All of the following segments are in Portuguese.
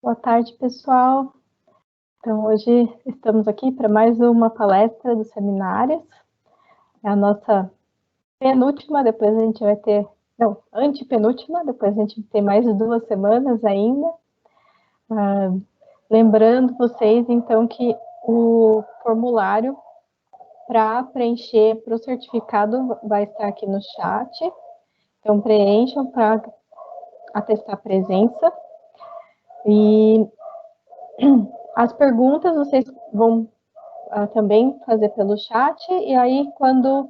Boa tarde, pessoal. Então, hoje estamos aqui para mais uma palestra dos seminários. É a nossa penúltima, depois a gente vai ter... Não, antepenúltima, depois a gente tem mais 2 semanas ainda. Lembrando vocês, então, que o formulário para preencher para o certificado vai estar aqui no chat. Então, preencham para atestar a presença. E as perguntas vocês vão também fazer pelo chat, e aí quando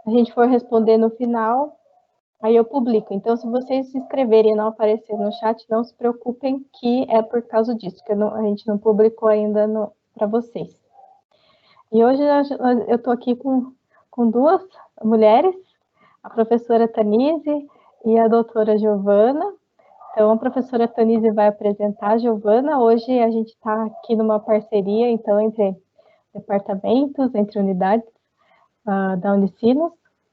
a gente for responder no final, aí eu publico. Então, se vocês se inscreverem e não aparecer no chat, não se preocupem que é por causa disso, que a gente não publicou ainda para vocês. E hoje eu estou aqui com 2 mulheres, a professora Tanise e a doutora Giovana. Então, a professora Tanise vai apresentar a Giovana. Hoje a gente está aqui numa parceria, então, entre departamentos, entre unidades da Unicinos,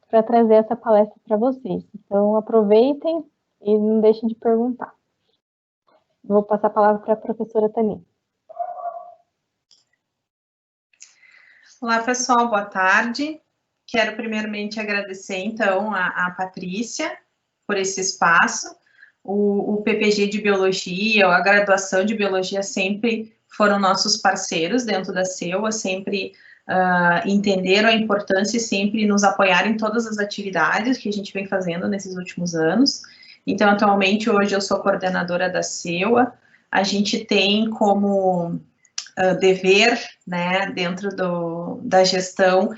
para trazer essa palestra para vocês. Então, aproveitem e não deixem de perguntar. Vou passar a palavra para a professora Tanise. Olá, pessoal, boa tarde. Quero primeiramente agradecer, então, a Patrícia por esse espaço. O PPG de Biologia, a graduação de Biologia sempre foram nossos parceiros dentro da CEUA, sempre entenderam a importância e sempre nos apoiaram em todas as atividades que a gente vem fazendo nesses últimos anos. Então, atualmente, hoje eu sou coordenadora da CEUA. A gente tem como dever, né, dentro da gestão,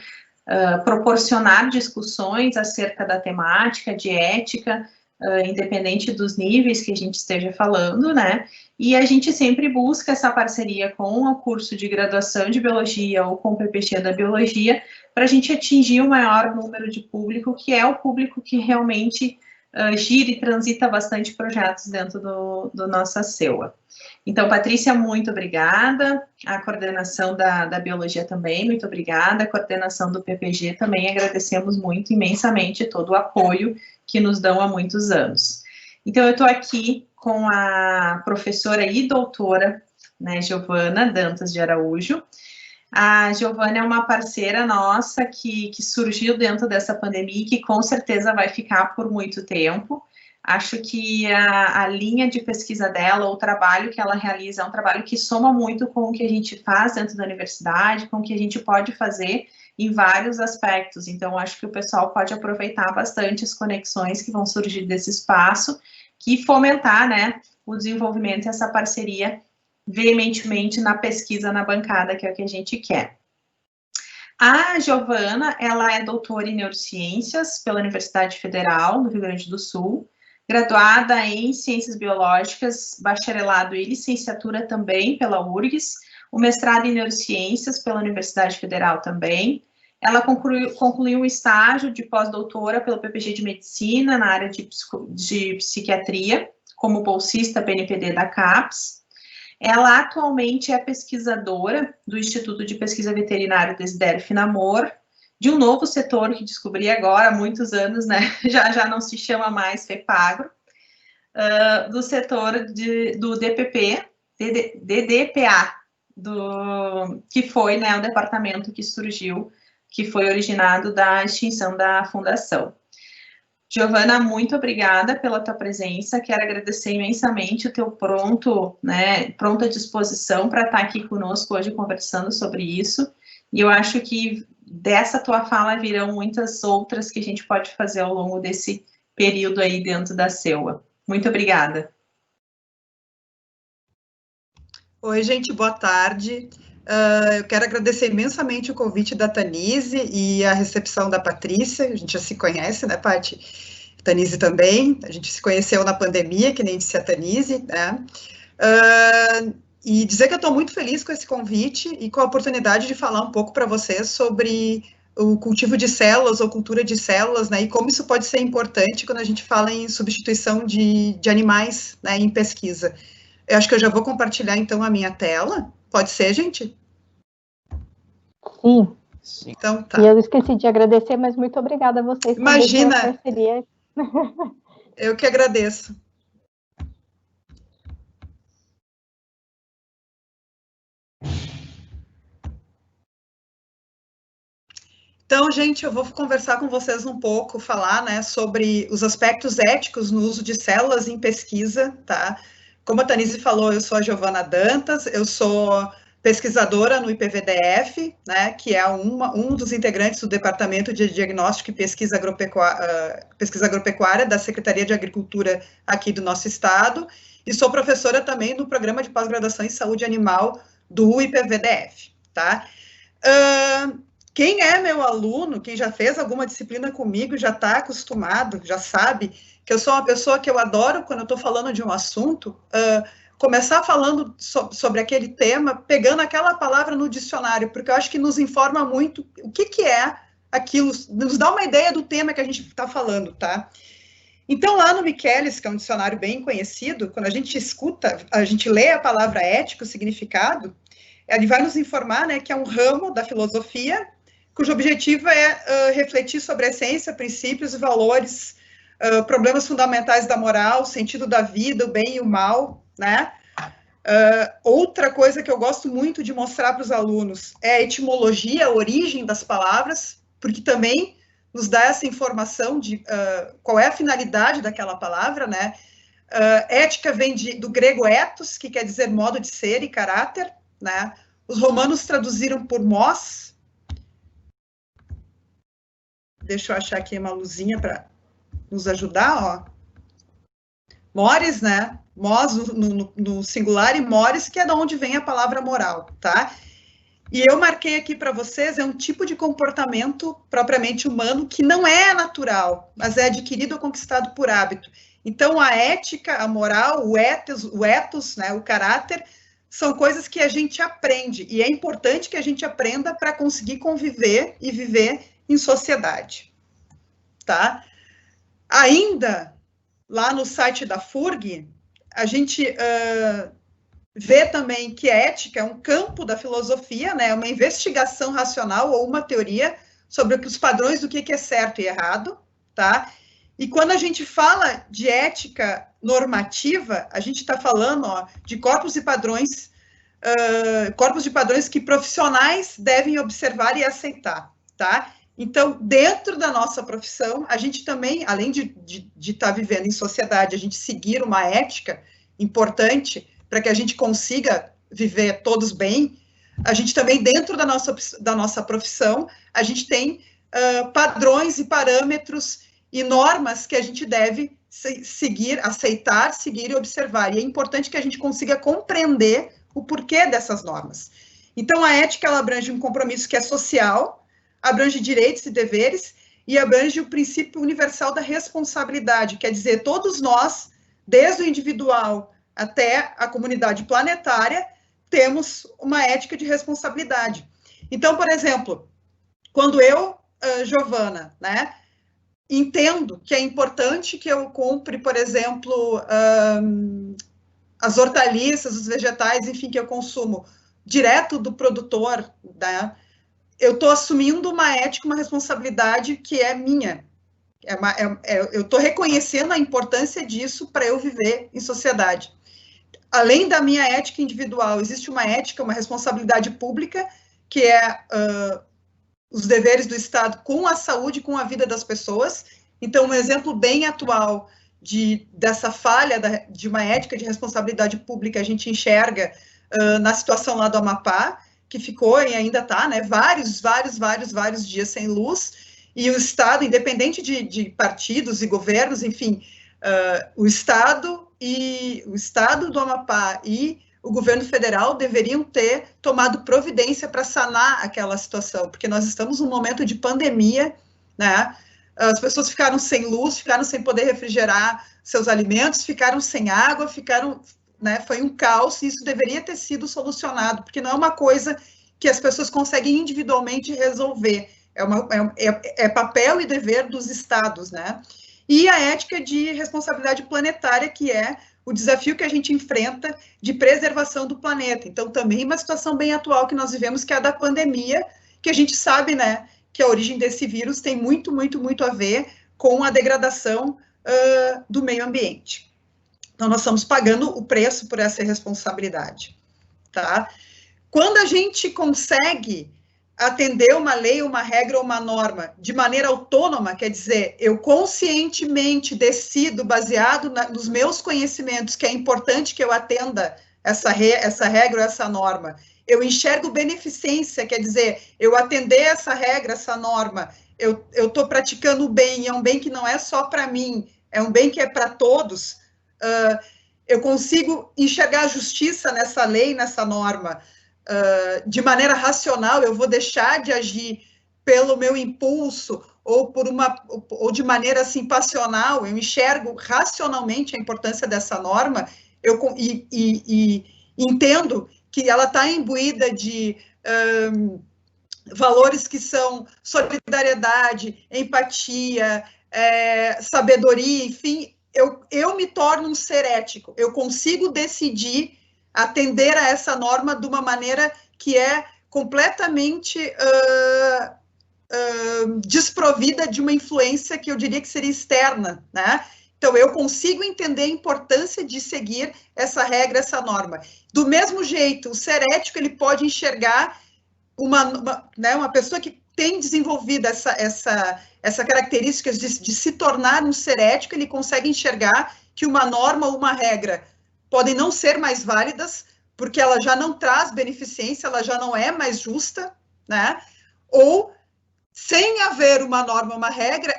proporcionar discussões acerca da temática, de ética, independente dos níveis que a gente esteja falando, né, e a gente sempre busca essa parceria com o curso de graduação de Biologia ou com o PPG da Biologia, para a gente atingir o maior número de público, que é o público que realmente gira e transita bastante projetos dentro do nossa CEUA. Então, Patrícia, muito obrigada, a coordenação da Biologia também, muito obrigada, a coordenação do PPG também, agradecemos muito, imensamente, todo o apoio que nos dão há muitos anos. Então, eu estou aqui com a professora e doutora, né, Giovana Dantas de Araújo. A Giovana é uma parceira nossa que surgiu dentro dessa pandemia e que com certeza vai ficar por muito tempo. Acho que a linha de pesquisa dela, o trabalho que ela realiza, é um trabalho que soma muito com o que a gente faz dentro da universidade, com o que a gente pode fazer em vários aspectos. Então, acho que o pessoal pode aproveitar bastante as conexões que vão surgir desse espaço, que fomentar, né, o desenvolvimento e essa parceria veementemente na pesquisa na bancada, que é o que a gente quer. A Giovana, ela é doutora em Neurociências pela Universidade Federal do Rio Grande do Sul, graduada em Ciências Biológicas, bacharelado e licenciatura também pela URGS, o mestrado em Neurociências pela Universidade Federal também. Ela concluiu um estágio de pós-doutora pelo PPG de Medicina na área de psiquiatria, como bolsista PNPD da CAPES. Ela atualmente é pesquisadora do Instituto de Pesquisa Veterinária Desidério Finamor, de um novo setor que descobri agora há muitos anos, né, já não se chama mais FEPAGRO, do setor do DDPA, que foi, né, o departamento que surgiu, que foi originado da extinção da fundação. Giovana, muito obrigada pela tua presença, quero agradecer imensamente o teu pronta disposição para estar aqui conosco hoje conversando sobre isso, e eu acho que dessa tua fala virão muitas outras que a gente pode fazer ao longo desse período aí dentro da CEUA. Muito obrigada. Oi, gente, boa tarde. Eu quero agradecer imensamente o convite da Tanise e a recepção da Patrícia. A gente já se conhece, né, Paty? Tanise também. A gente se conheceu na pandemia, que nem disse a Tanise, né? E dizer que eu estou muito feliz com esse convite e com a oportunidade de falar um pouco para vocês sobre o cultivo de células ou cultura de células, né, e como isso pode ser importante quando a gente fala em substituição de animais, né, em pesquisa. Eu acho que eu já vou compartilhar, então, a minha tela. Pode ser, gente? Sim. Então, tá. E eu esqueci de agradecer, mas muito obrigada a vocês. Imagina! Pela parceria. Eu que agradeço. Então, gente, eu vou conversar com vocês um pouco, falar, né, sobre os aspectos éticos no uso de células em pesquisa, tá? Como a Tanise falou, eu sou a Giovana Dantas, eu sou pesquisadora no IPVDF, né, que é um dos integrantes do Departamento de Diagnóstico e Pesquisa Agropecuária da Secretaria de Agricultura aqui do nosso estado, e sou professora também no Programa de Pós-Graduação em Saúde Animal do IPVDF, tá? Quem é meu aluno, quem já fez alguma disciplina comigo, já está acostumado, já sabe que eu sou uma pessoa que eu adoro, quando eu estou falando de um assunto, começar falando sobre aquele tema, pegando aquela palavra no dicionário, porque eu acho que nos informa muito o que é aquilo, nos dá uma ideia do tema que a gente está falando, tá? Então, lá no Michelis, que é um dicionário bem conhecido, quando a gente escuta, a gente lê a palavra ético, o significado, ele vai nos informar, né, que é um ramo da filosofia, cujo objetivo é refletir sobre a essência, princípios e valores, problemas fundamentais da moral, sentido da vida, o bem e o mal, né? Outra coisa que eu gosto muito de mostrar para os alunos é a etimologia, a origem das palavras, porque também nos dá essa informação de qual é a finalidade daquela palavra, né? Ética vem do grego ethos, que quer dizer modo de ser e caráter, né? Os romanos traduziram por mos. Deixa eu achar aqui uma luzinha para nos ajudar, ó. Mores, né? Mos no singular e mores, que é de onde vem a palavra moral, tá? E eu marquei aqui para vocês, é um tipo de comportamento propriamente humano que não é natural, mas é adquirido ou conquistado por hábito. Então, a ética, a moral, o ethos, né, o caráter, são coisas que a gente aprende, e é importante que a gente aprenda para conseguir conviver e viver em sociedade, tá? Ainda, lá no site da FURG, a gente vê também que a ética é um campo da filosofia, né? Uma investigação racional ou uma teoria sobre os padrões do que é certo e errado, tá? E quando a gente fala de ética normativa, a gente está falando, ó, de corpos de padrões que profissionais devem observar e aceitar, tá? Então, dentro da nossa profissão, a gente também, além de estar vivendo em sociedade, a gente seguir uma ética importante para que a gente consiga viver todos bem, a gente também, dentro da nossa profissão, a gente tem padrões e parâmetros e normas que a gente deve seguir, aceitar, seguir e observar. E é importante que a gente consiga compreender o porquê dessas normas. Então, a ética, ela abrange um compromisso que é social, abrange direitos e deveres, e abrange o princípio universal da responsabilidade, quer dizer, todos nós, desde o individual até a comunidade planetária, temos uma ética de responsabilidade. Então, por exemplo, quando eu, Giovana, né, entendo que é importante que eu compre, por exemplo, as hortaliças, os vegetais, enfim, que eu consumo direto do produtor, né, eu estou assumindo uma ética, uma responsabilidade que é minha. Eu estou reconhecendo a importância disso para eu viver em sociedade. Além da minha ética individual, existe uma ética, uma responsabilidade pública, que é os deveres do Estado com a saúde, com a vida das pessoas. Então, um exemplo bem atual dessa falha de uma ética de responsabilidade pública, a gente enxerga na situação lá do Amapá, que ficou e ainda está, né, vários dias sem luz, e o Estado, independente de partidos e governos, enfim, o Estado do Amapá e o governo federal deveriam ter tomado providência para sanar aquela situação, porque nós estamos num momento de pandemia, né, as pessoas ficaram sem luz, ficaram sem poder refrigerar seus alimentos, ficaram sem água, né, foi um caos, e isso deveria ter sido solucionado, porque não é uma coisa que as pessoas conseguem individualmente resolver, é papel e dever dos estados, né? E a ética de responsabilidade planetária, que é o desafio que a gente enfrenta de preservação do planeta. Então, também uma situação bem atual que nós vivemos, que é a da pandemia, que a gente sabe, né, que a origem desse vírus tem muito a ver com a degradação do meio ambiente. Então, nós estamos pagando o preço por essa responsabilidade, tá? Quando a gente consegue atender uma lei, uma regra ou uma norma de maneira autônoma, quer dizer, eu conscientemente decido, baseado nos meus conhecimentos, que é importante que eu atenda essa regra ou essa norma. Eu enxergo beneficência, quer dizer, eu atender essa regra, essa norma, eu estou praticando o bem, e é um bem que não é só para mim, é um bem que é para todos. Eu consigo enxergar a justiça nessa lei, nessa norma, de maneira racional. Eu vou deixar de agir pelo meu impulso ou de maneira assim passional. Eu enxergo racionalmente a importância dessa norma e entendo que ela está imbuída de valores que são solidariedade, empatia, sabedoria, enfim. Eu me torno um ser ético. Eu consigo decidir atender a essa norma de uma maneira que é completamente desprovida de uma influência que eu diria que seria externa, né? Então, eu consigo entender a importância de seguir essa regra, essa norma. Do mesmo jeito, o ser ético, ele pode enxergar uma pessoa que tem desenvolvido essa característica de se tornar um ser ético, ele consegue enxergar que uma norma ou uma regra podem não ser mais válidas, porque ela já não traz beneficência, ela já não é mais justa, né? Ou, sem haver uma norma, uma regra,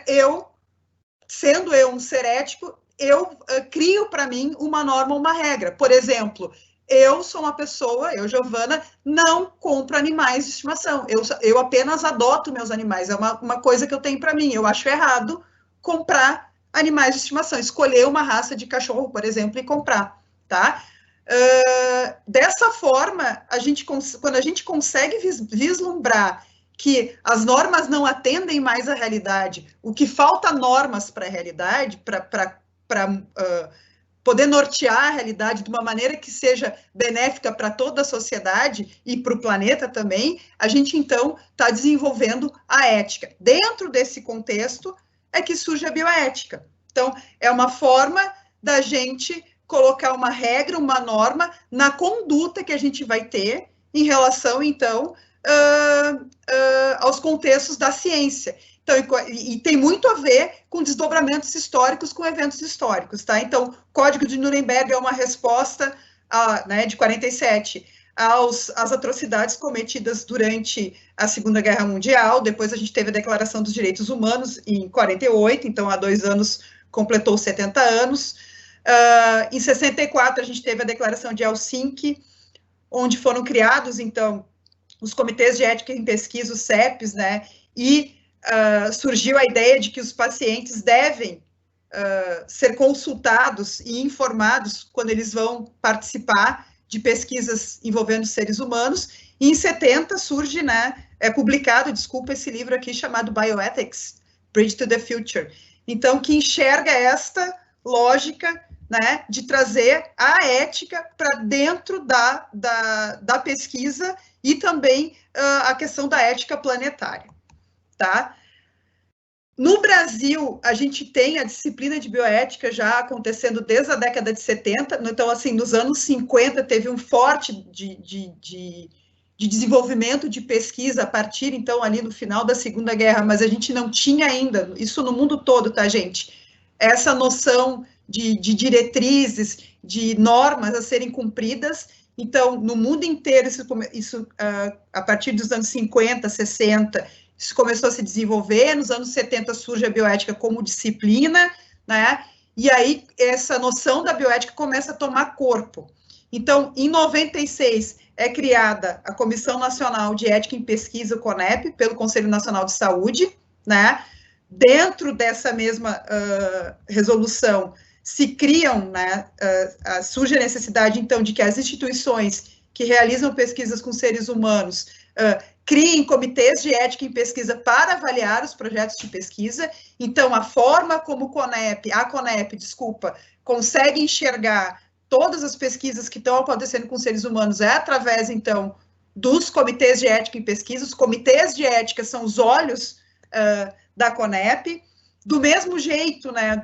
sendo eu um ser ético, eu crio para mim uma norma, uma regra. Por exemplo, eu sou uma pessoa, eu, Giovana, não compro animais de estimação. Eu apenas adoto meus animais. É uma coisa que eu tenho para mim. Eu acho errado comprar animais de estimação. Escolher uma raça de cachorro, por exemplo, e comprar, tá? Dessa forma, quando a gente consegue vislumbrar que as normas não atendem mais à realidade, o que falta normas para a realidade, para poder nortear a realidade de uma maneira que seja benéfica para toda a sociedade e para o planeta também, a gente, então, está desenvolvendo a ética. Dentro desse contexto é que surge a bioética. Então, é uma forma da gente colocar uma regra, uma norma na conduta que a gente vai ter em relação, então, aos contextos da ciência. Então, e tem muito a ver com desdobramentos históricos, com eventos históricos, tá? Então, o Código de Nuremberg é uma resposta, de 47, às atrocidades cometidas durante a Segunda Guerra Mundial. Depois a gente teve a Declaração dos Direitos Humanos em 48, então há 2 anos completou 70 anos. Em 64 a gente teve a Declaração de Helsinki, onde foram criados, então, os comitês de ética em pesquisa, os CEPs, né? E surgiu a ideia de que os pacientes devem ser consultados e informados quando eles vão participar de pesquisas envolvendo seres humanos. E em 70 surge, né, publicado, esse livro aqui chamado Bioethics, Bridge to the Future. Então, que enxerga esta lógica, né, de trazer a ética para dentro da pesquisa e também a questão da ética planetária, tá? No Brasil, a gente tem a disciplina de bioética já acontecendo desde a década de 70, então, assim, nos anos 50 teve um forte de desenvolvimento de pesquisa a partir, então, ali no final da Segunda Guerra, mas a gente não tinha ainda, isso no mundo todo, tá, gente? Essa noção de diretrizes, de normas a serem cumpridas. Então, no mundo inteiro, isso a partir dos anos 50, 60, isso começou a se desenvolver. Nos anos 70 surge a bioética como disciplina, né? E aí essa noção da bioética começa a tomar corpo. Então, em 96, é criada a Comissão Nacional de Ética em Pesquisa, o CONEP, pelo Conselho Nacional de Saúde, né? Dentro dessa mesma resolução, se criam, né, surge a necessidade, então, de que as instituições que realizam pesquisas com seres humanos criem comitês de ética em pesquisa para avaliar os projetos de pesquisa. Então, a forma como a CONEP, consegue enxergar todas as pesquisas que estão acontecendo com seres humanos é através, então, dos comitês de ética em pesquisa. Os comitês de ética são os olhos da CONEP. Do mesmo jeito, né,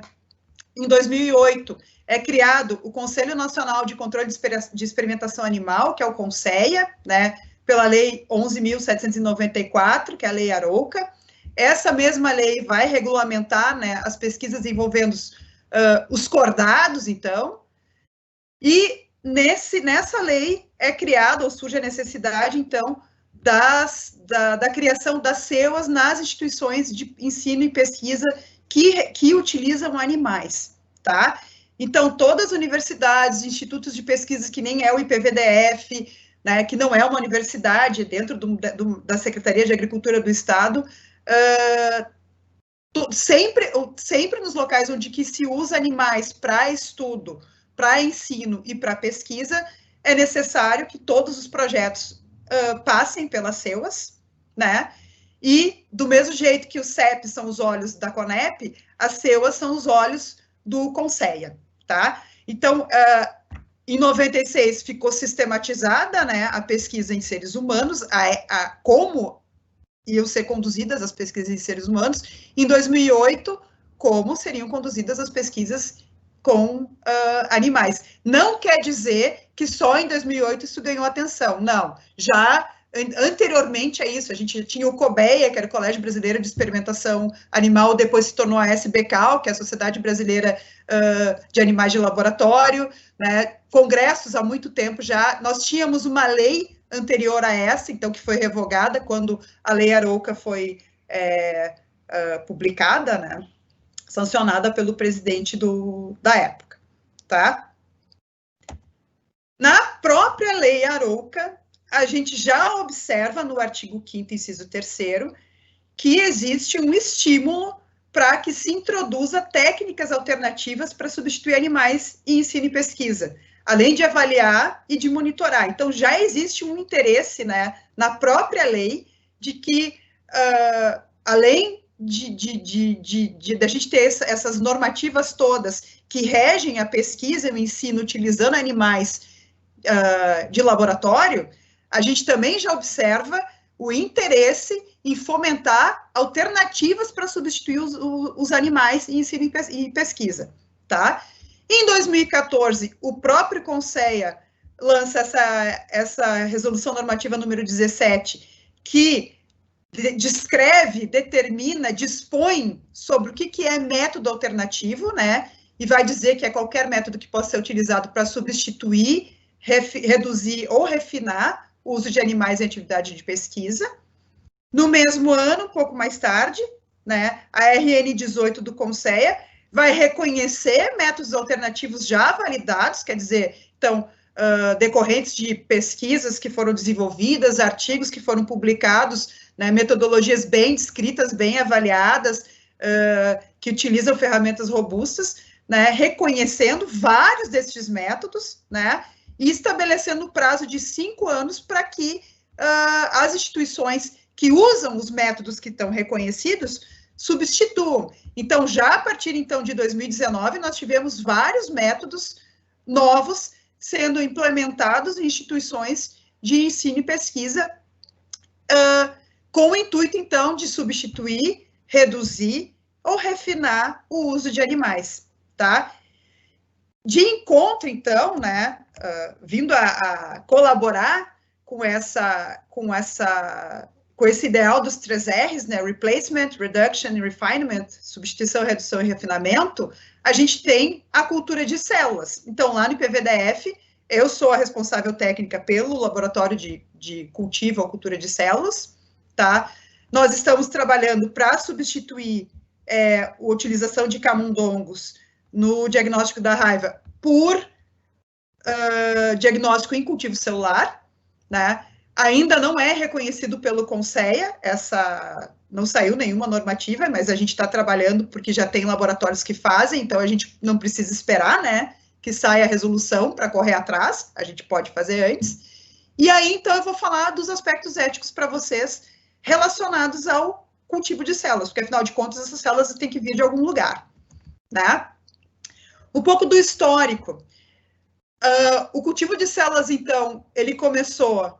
em 2008, é criado o Conselho Nacional de Controle de Experimentação Animal, que é o CONSEA, né, pela Lei 11.794, que é a Lei Arouca. Essa mesma lei vai regulamentar, né, as pesquisas envolvendo os cordados, então, e nessa lei é criada, ou surge a necessidade, então, da criação das CEUAs nas instituições de ensino e pesquisa que utilizam animais, tá? Então, todas as universidades, institutos de pesquisa, que nem é o IPVDF, né, que não é uma universidade, dentro da Secretaria de Agricultura do Estado, sempre nos locais onde que se usa animais para estudo, para ensino e para pesquisa, é necessário que todos os projetos passem pelas CEUAs, né? E, do mesmo jeito que os CEPs são os olhos da CONEP, as CEUAs são os olhos do CONSEA, tá? Então, em 96 ficou sistematizada, né, a pesquisa em seres humanos, como iam ser conduzidas as pesquisas em seres humanos. Em 2008, como seriam conduzidas as pesquisas com animais. Não quer dizer que só em 2008 isso ganhou atenção, não. Já anteriormente a isso, a gente tinha o COBEA, que era o Colégio Brasileiro de Experimentação Animal, depois se tornou a SBCAL, que é a Sociedade Brasileira de Animais de Laboratório, né? Congressos há muito tempo já. Nós tínhamos uma lei anterior a essa, então, que foi revogada quando a Lei Arouca foi publicada, né? Sancionada pelo presidente da época, tá? Na própria Lei Arouca, a gente já observa no artigo 5º, inciso 3º, que existe um estímulo para que se introduza técnicas alternativas para substituir animais em ensino e pesquisa, além de avaliar e de monitorar. Então, já existe um interesse, né, na própria lei de que, além da gente ter essas normativas todas que regem a pesquisa e o ensino utilizando animais de laboratório, a gente também já observa o interesse em fomentar alternativas para substituir os animais em ensino e pesquisa, tá? Em 2014, o próprio CONSEA lança essa resolução normativa número 17, que descreve, determina, dispõe sobre o que é método alternativo, né? E vai dizer que é qualquer método que possa ser utilizado para substituir, reduzir ou refinar o uso de animais em atividade de pesquisa. No mesmo ano, um pouco mais tarde, né, a RN 18 do CONSEA vai reconhecer métodos alternativos já validados, quer dizer, então, decorrentes de pesquisas que foram desenvolvidas, artigos que foram publicados, né, metodologias bem descritas, bem avaliadas, que utilizam ferramentas robustas, né, reconhecendo vários desses métodos, né, e estabelecendo o prazo de 5 anos para que as instituições que usam os métodos que estão reconhecidos substituam. Então, já a partir, então, de 2019, nós tivemos vários métodos novos sendo implementados em instituições de ensino e pesquisa, com o intuito, então, de substituir, reduzir ou refinar o uso de animais, tá? De encontro, então, né, vindo a colaborar com esse ideal dos 3 R's, né, Replacement, Reduction e Refinement, substituição, redução e refinamento, a gente tem a cultura de células. Então, lá no IPVDF, eu sou a responsável técnica pelo laboratório de cultivo ou cultura de células, tá? Nós estamos trabalhando para substituir a utilização de camundongos no diagnóstico da raiva por diagnóstico em cultivo celular, né? Ainda não é reconhecido pelo CONSEA, não saiu nenhuma normativa, mas a gente está trabalhando porque já tem laboratórios que fazem, então a gente não precisa esperar, né, que saia a resolução para correr atrás, a gente pode fazer antes. E aí, então, eu vou falar dos aspectos éticos para vocês relacionados ao cultivo de células, porque, afinal de contas, essas células têm que vir de algum lugar, né? Um pouco do histórico. O cultivo de células, então, ele começou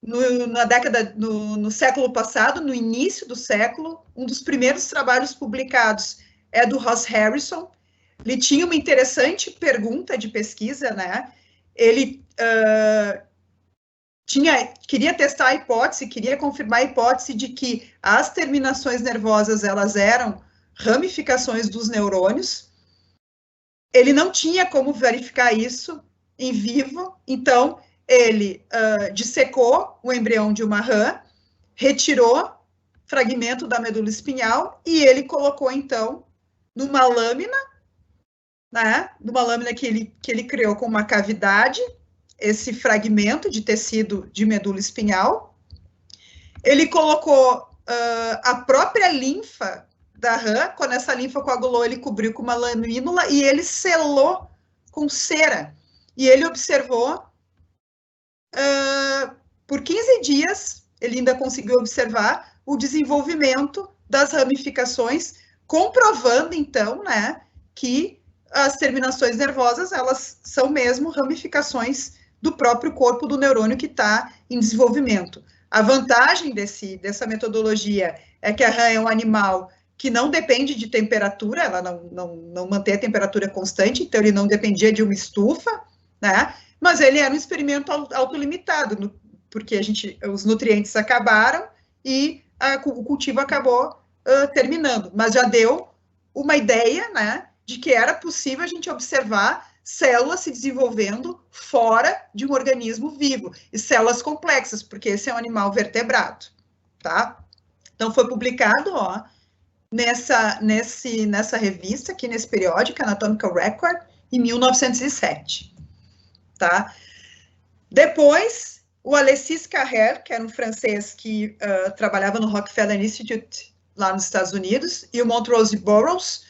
no século passado, no início do século. Um dos primeiros trabalhos publicados é do Ross Harrison. Ele tinha uma interessante pergunta de pesquisa, né? Ele queria testar a hipótese, queria confirmar a hipótese de que as terminações nervosas, elas eram ramificações dos neurônios. Ele não tinha como verificar isso em vivo, então ele dissecou o embrião de uma rã, retirou fragmento da medula espinhal e ele colocou, então, numa lâmina, né, numa lâmina que ele criou com uma cavidade, esse fragmento de tecido de medula espinhal. Ele colocou a própria linfa da rã, quando essa linfa coagulou, ele cobriu com uma lamínula e ele selou com cera. E ele observou por 15 dias, ele ainda conseguiu observar o desenvolvimento das ramificações, comprovando, então, né, que as terminações nervosas, elas são mesmo ramificações do próprio corpo do neurônio que está em desenvolvimento. A vantagem dessa metodologia é que a rã é um animal que não depende de temperatura, ela não mantém a temperatura constante, então ele não dependia de uma estufa, né? Mas ele era um experimento autolimitado, porque os nutrientes acabaram e o cultivo acabou terminando, mas já deu uma ideia, né, de que era possível a gente observar células se desenvolvendo fora de um organismo vivo, e células complexas, porque esse é um animal vertebrado, tá? Então, foi publicado, ó, nessa revista, aqui nesse periódico, Anatomical Record, em 1907, tá? Depois, o Alexis Carrel, que era um francês que trabalhava no Rockefeller Institute, lá nos Estados Unidos, e o Montrose Burroughs,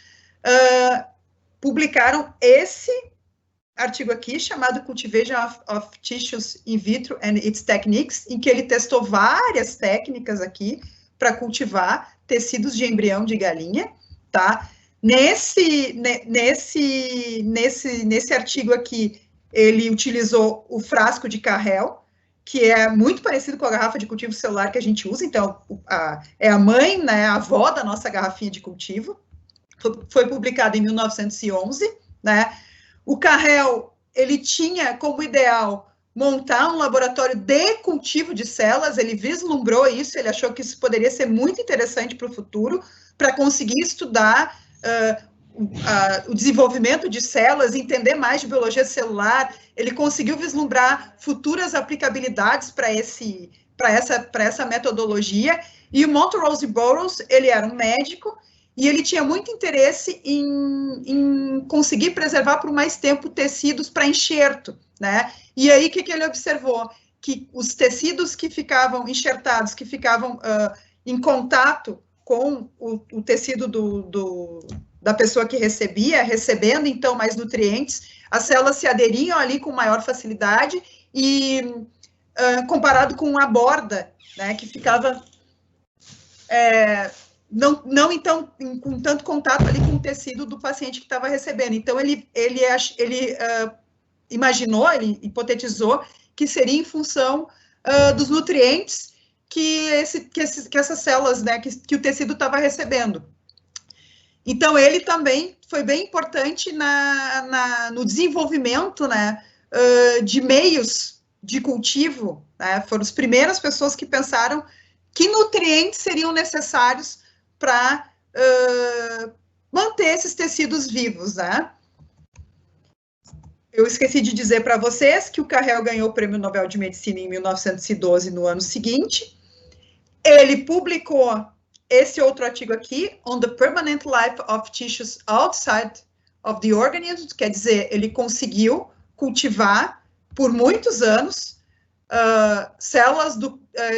publicaram esse artigo aqui, chamado Cultivation of Tissues in Vitro and Its Techniques, em que ele testou várias técnicas aqui para cultivar tecidos de embrião de galinha, tá? Nesse artigo aqui, ele utilizou o frasco de Carrel, que é muito parecido com a garrafa de cultivo celular que a gente usa, então, é a mãe, né, a avó da nossa garrafinha de cultivo. Foi publicado em 1911, né? O Carrel, ele tinha como ideal montar um laboratório de cultivo de células, ele vislumbrou isso, ele achou que isso poderia ser muito interessante para o futuro, para conseguir estudar o desenvolvimento de células, entender mais de biologia celular. Ele conseguiu vislumbrar futuras aplicabilidades para essa metodologia, e o Montrose Burroughs, ele era um médico, e ele tinha muito interesse em conseguir preservar por mais tempo tecidos para enxerto, né? E aí, o que ele observou? Que os tecidos que ficavam enxertados, que ficavam em contato com o tecido da pessoa que recebendo, então, mais nutrientes, as células se aderiam ali com maior facilidade, e comparado com a borda, né, que ficava... não então com tanto contato ali com o tecido do paciente que estava recebendo. Então, ele imaginou, ele hipotetizou que seria em função dos nutrientes que essas células, né, que o tecido estava recebendo. Então, ele também foi bem importante no desenvolvimento, né, de meios de cultivo, né? Foram as primeiras pessoas que pensaram que nutrientes seriam necessários para manter esses tecidos vivos, né? Eu esqueci de dizer para vocês que o Carrel ganhou o Prêmio Nobel de Medicina em 1912, no ano seguinte. Ele publicou esse outro artigo aqui, On the Permanent Life of Tissues Outside of the Organism, quer dizer, ele conseguiu cultivar por muitos anos células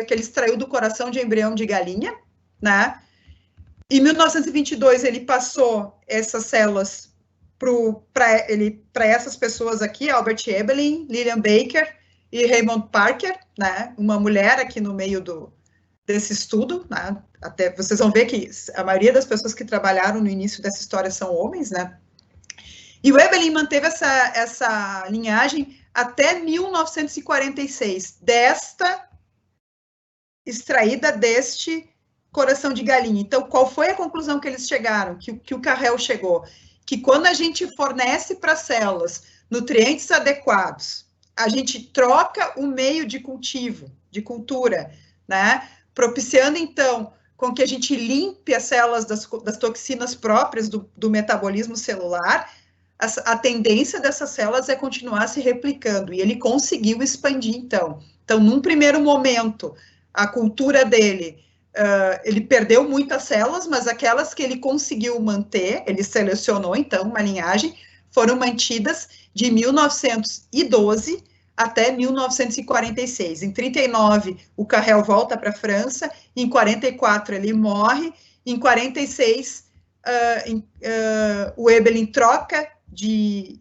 que ele extraiu do coração de embrião de galinha, né? Em 1922, ele passou essas células para essas pessoas aqui, Albert Eberlin, Lillian Baker e Raymond Parker, né? Uma mulher aqui no meio desse estudo, né? Até vocês vão ver que a maioria das pessoas que trabalharam no início dessa história são homens, né? E o Eberlin manteve essa linhagem até 1946, extraída deste coração de galinha. Então, qual foi a conclusão que eles chegaram, que o Carrel chegou? Que quando a gente fornece para as células nutrientes adequados, a gente troca o meio de cultivo, de cultura, né? Propiciando, então, com que a gente limpe as células das toxinas próprias do metabolismo celular, a tendência dessas células é continuar se replicando, e ele conseguiu expandir, então. Então, num primeiro momento, a cultura dele, ele perdeu muitas células, mas aquelas que ele conseguiu manter, ele selecionou, então, uma linhagem, foram mantidas de 1912 até 1946. Em 39, o Carrel volta para a França, em 44 ele morre, em 46 o Ebelin troca de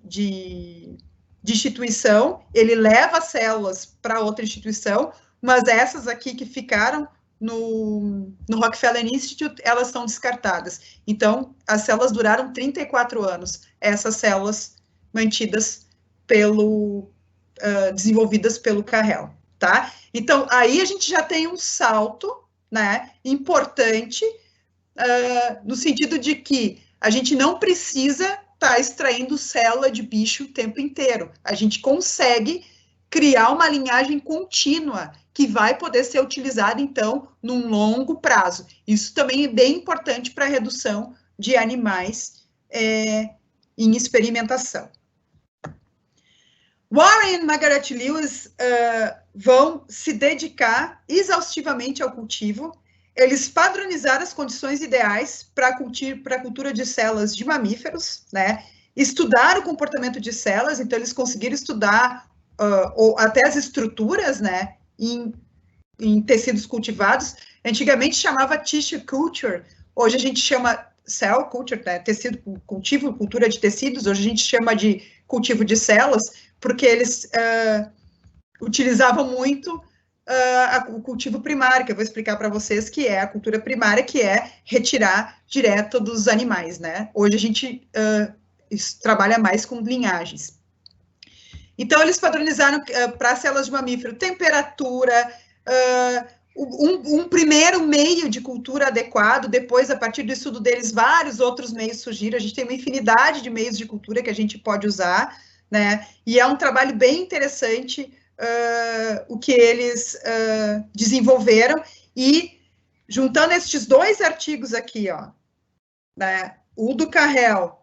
instituição, ele leva as células para outra instituição, mas essas aqui que ficaram no Rockefeller Institute, elas são descartadas. Então, as células duraram 34 anos, essas células mantidas desenvolvidas pelo Carrel, tá? Então, aí a gente já tem um salto, né, importante, no sentido de que a gente não precisa estar extraindo célula de bicho o tempo inteiro. A gente consegue criar uma linhagem contínua que vai poder ser utilizada, então, num longo prazo. Isso também é bem importante para a redução de animais em experimentação. Warren e Margaret Lewis vão se dedicar exaustivamente ao cultivo. Eles padronizaram as condições ideais para a cultura de células de mamíferos, né? Estudaram o comportamento de células, então eles conseguiram estudar até as estruturas, né, em tecidos cultivados. Antigamente chamava tissue culture, hoje a gente chama cell culture, né, cultura de tecidos, hoje a gente chama de cultivo de células, porque eles utilizavam muito o cultivo primário, que eu vou explicar para vocês, que é a cultura primária, que é retirar direto dos animais, né? Hoje a gente trabalha mais com linhagens. Então, eles padronizaram para células de mamífero temperatura, um primeiro meio de cultura adequado, depois, a partir do estudo deles, vários outros meios surgiram, a gente tem uma infinidade de meios de cultura que a gente pode usar, né? E é um trabalho bem interessante o que eles desenvolveram, e juntando estes dois artigos aqui, ó, né, o do Carrel,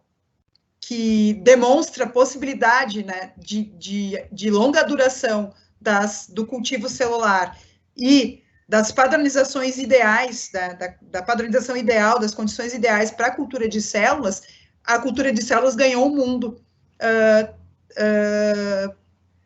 que demonstra a possibilidade, né, de longa duração do cultivo celular e das padronizações ideais, da padronização ideal, das condições ideais para a cultura de células, a cultura de células ganhou o mundo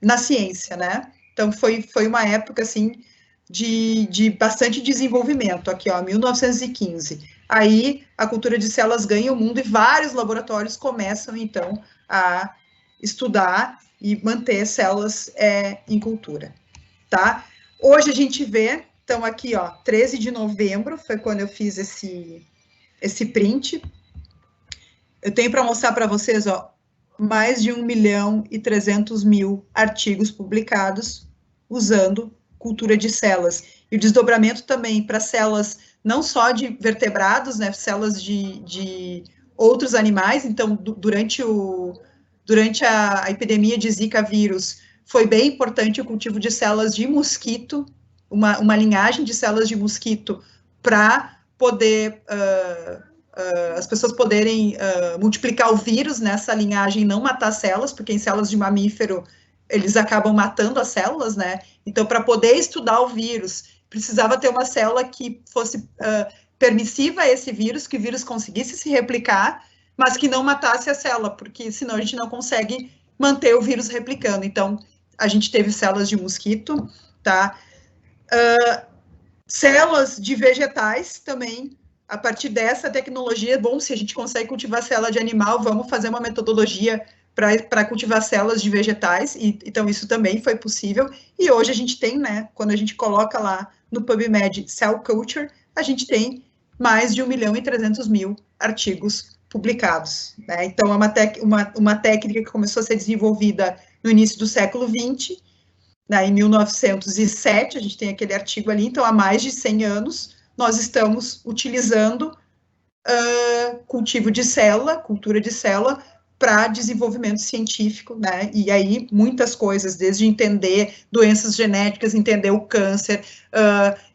na ciência, né? Então, foi uma época, assim, de bastante desenvolvimento, aqui, ó, 1915. Aí, a cultura de células ganha o mundo e vários laboratórios começam, então, a estudar e manter células em cultura, tá? Hoje a gente vê, então, aqui, ó, 13 de novembro, foi quando eu fiz esse print. Eu tenho para mostrar para vocês, ó, mais de 1.300.000 artigos publicados usando cultura de células. E o desdobramento também para células não só de vertebrados, né, células de outros animais. Então, durante a epidemia de Zika vírus, foi bem importante o cultivo de células de mosquito, uma linhagem de células de mosquito para poder as pessoas poderem multiplicar o vírus nessa linhagem e não matar células, porque em células de mamífero eles acabam matando as células, né? Então, para poder estudar o vírus, precisava ter uma célula que fosse permissiva a esse vírus, que o vírus conseguisse se replicar, mas que não matasse a célula, porque senão a gente não consegue manter o vírus replicando. Então, a gente teve células de mosquito, tá? Células de vegetais também. A partir dessa tecnologia, bom, se a gente consegue cultivar célula de animal, vamos fazer uma metodologia para cultivar células de vegetais, então isso também foi possível, e hoje a gente tem, né, quando a gente coloca lá no PubMed Cell Culture, a gente tem mais de 1.300.000 artigos publicados, né? Então é uma técnica que começou a ser desenvolvida no início do século XX, né, em 1907, a gente tem aquele artigo ali, então há mais de 100 anos, nós estamos utilizando cultivo de célula, cultura de célula, para desenvolvimento científico, né? E aí muitas coisas, desde entender doenças genéticas, entender o câncer,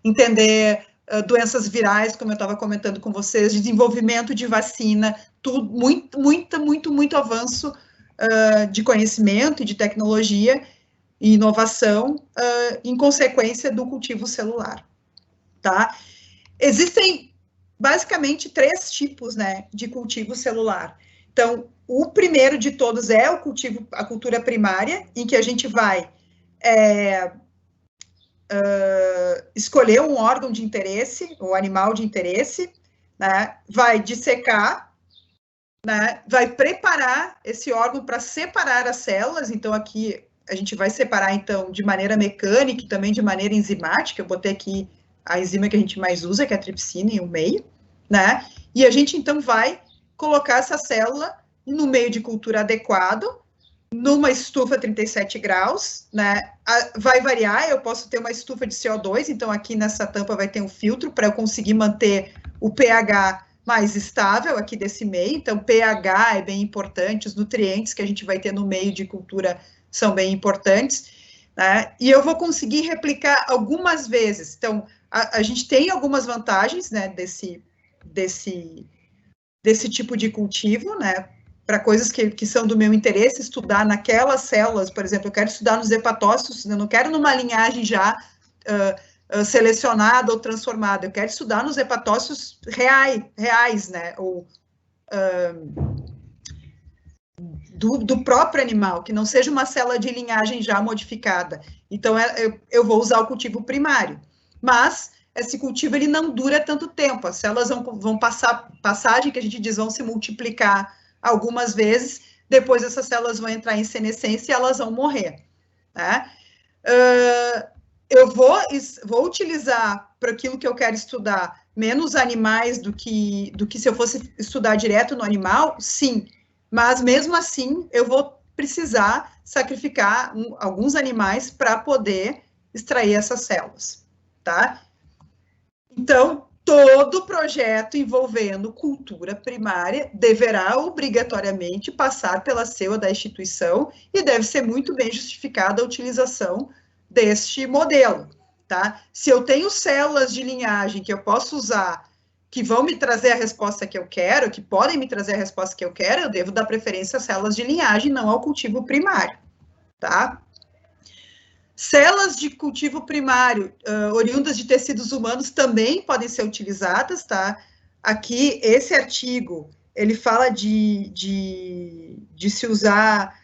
entender doenças virais, como eu estava comentando com vocês, desenvolvimento de vacina, tudo, muito avanço de conhecimento e de tecnologia e inovação em consequência do cultivo celular, tá? Existem basicamente 3 tipos, né, de cultivo celular. Então, o primeiro de todos é o cultivo, a cultura primária, em que a gente vai escolher um órgão de interesse, ou animal de interesse, né, vai dissecar, né, vai preparar esse órgão para separar as células. Então, aqui a gente vai separar, então, de maneira mecânica e também de maneira enzimática. Eu botei aqui a enzima que a gente mais usa, que é a tripsina, em um meio, né, e a gente, então, vai colocar essa célula no meio de cultura adequado, numa estufa 37 graus, né, vai variar, eu posso ter uma estufa de CO2, então aqui nessa tampa vai ter um filtro para eu conseguir manter o pH mais estável aqui desse meio, então pH é bem importante, os nutrientes que a gente vai ter no meio de cultura são bem importantes, né, e eu vou conseguir replicar algumas vezes. Então, a gente tem algumas vantagens, né, desse tipo de cultivo, né, para coisas que são do meu interesse, estudar naquelas células, por exemplo, eu quero estudar nos hepatócitos, eu não quero numa linhagem já selecionada ou transformada, eu quero estudar nos hepatócitos reais, né, ou do próprio animal, que não seja uma célula de linhagem já modificada. Então, eu vou usar o cultivo primário. Mas esse cultivo ele não dura tanto tempo, as células vão passagem, que a gente diz, vão se multiplicar algumas vezes, depois essas células vão entrar em senescência e elas vão morrer, né? Eu vou utilizar para aquilo que eu quero estudar menos animais do que se eu fosse estudar direto no animal, sim, mas mesmo assim eu vou precisar sacrificar alguns animais para poder extrair essas células, tá? Então, todo projeto envolvendo cultura primária deverá obrigatoriamente passar pela CEUA da instituição e deve ser muito bem justificada a utilização deste modelo, tá? Se eu tenho células de linhagem que eu posso usar, que vão me trazer a resposta que eu quero, que podem me trazer a resposta que eu quero, eu devo dar preferência às células de linhagem, não ao cultivo primário, tá? Células de cultivo primário, oriundas de tecidos humanos, também podem ser utilizadas, tá? Aqui, esse artigo, ele fala de se usar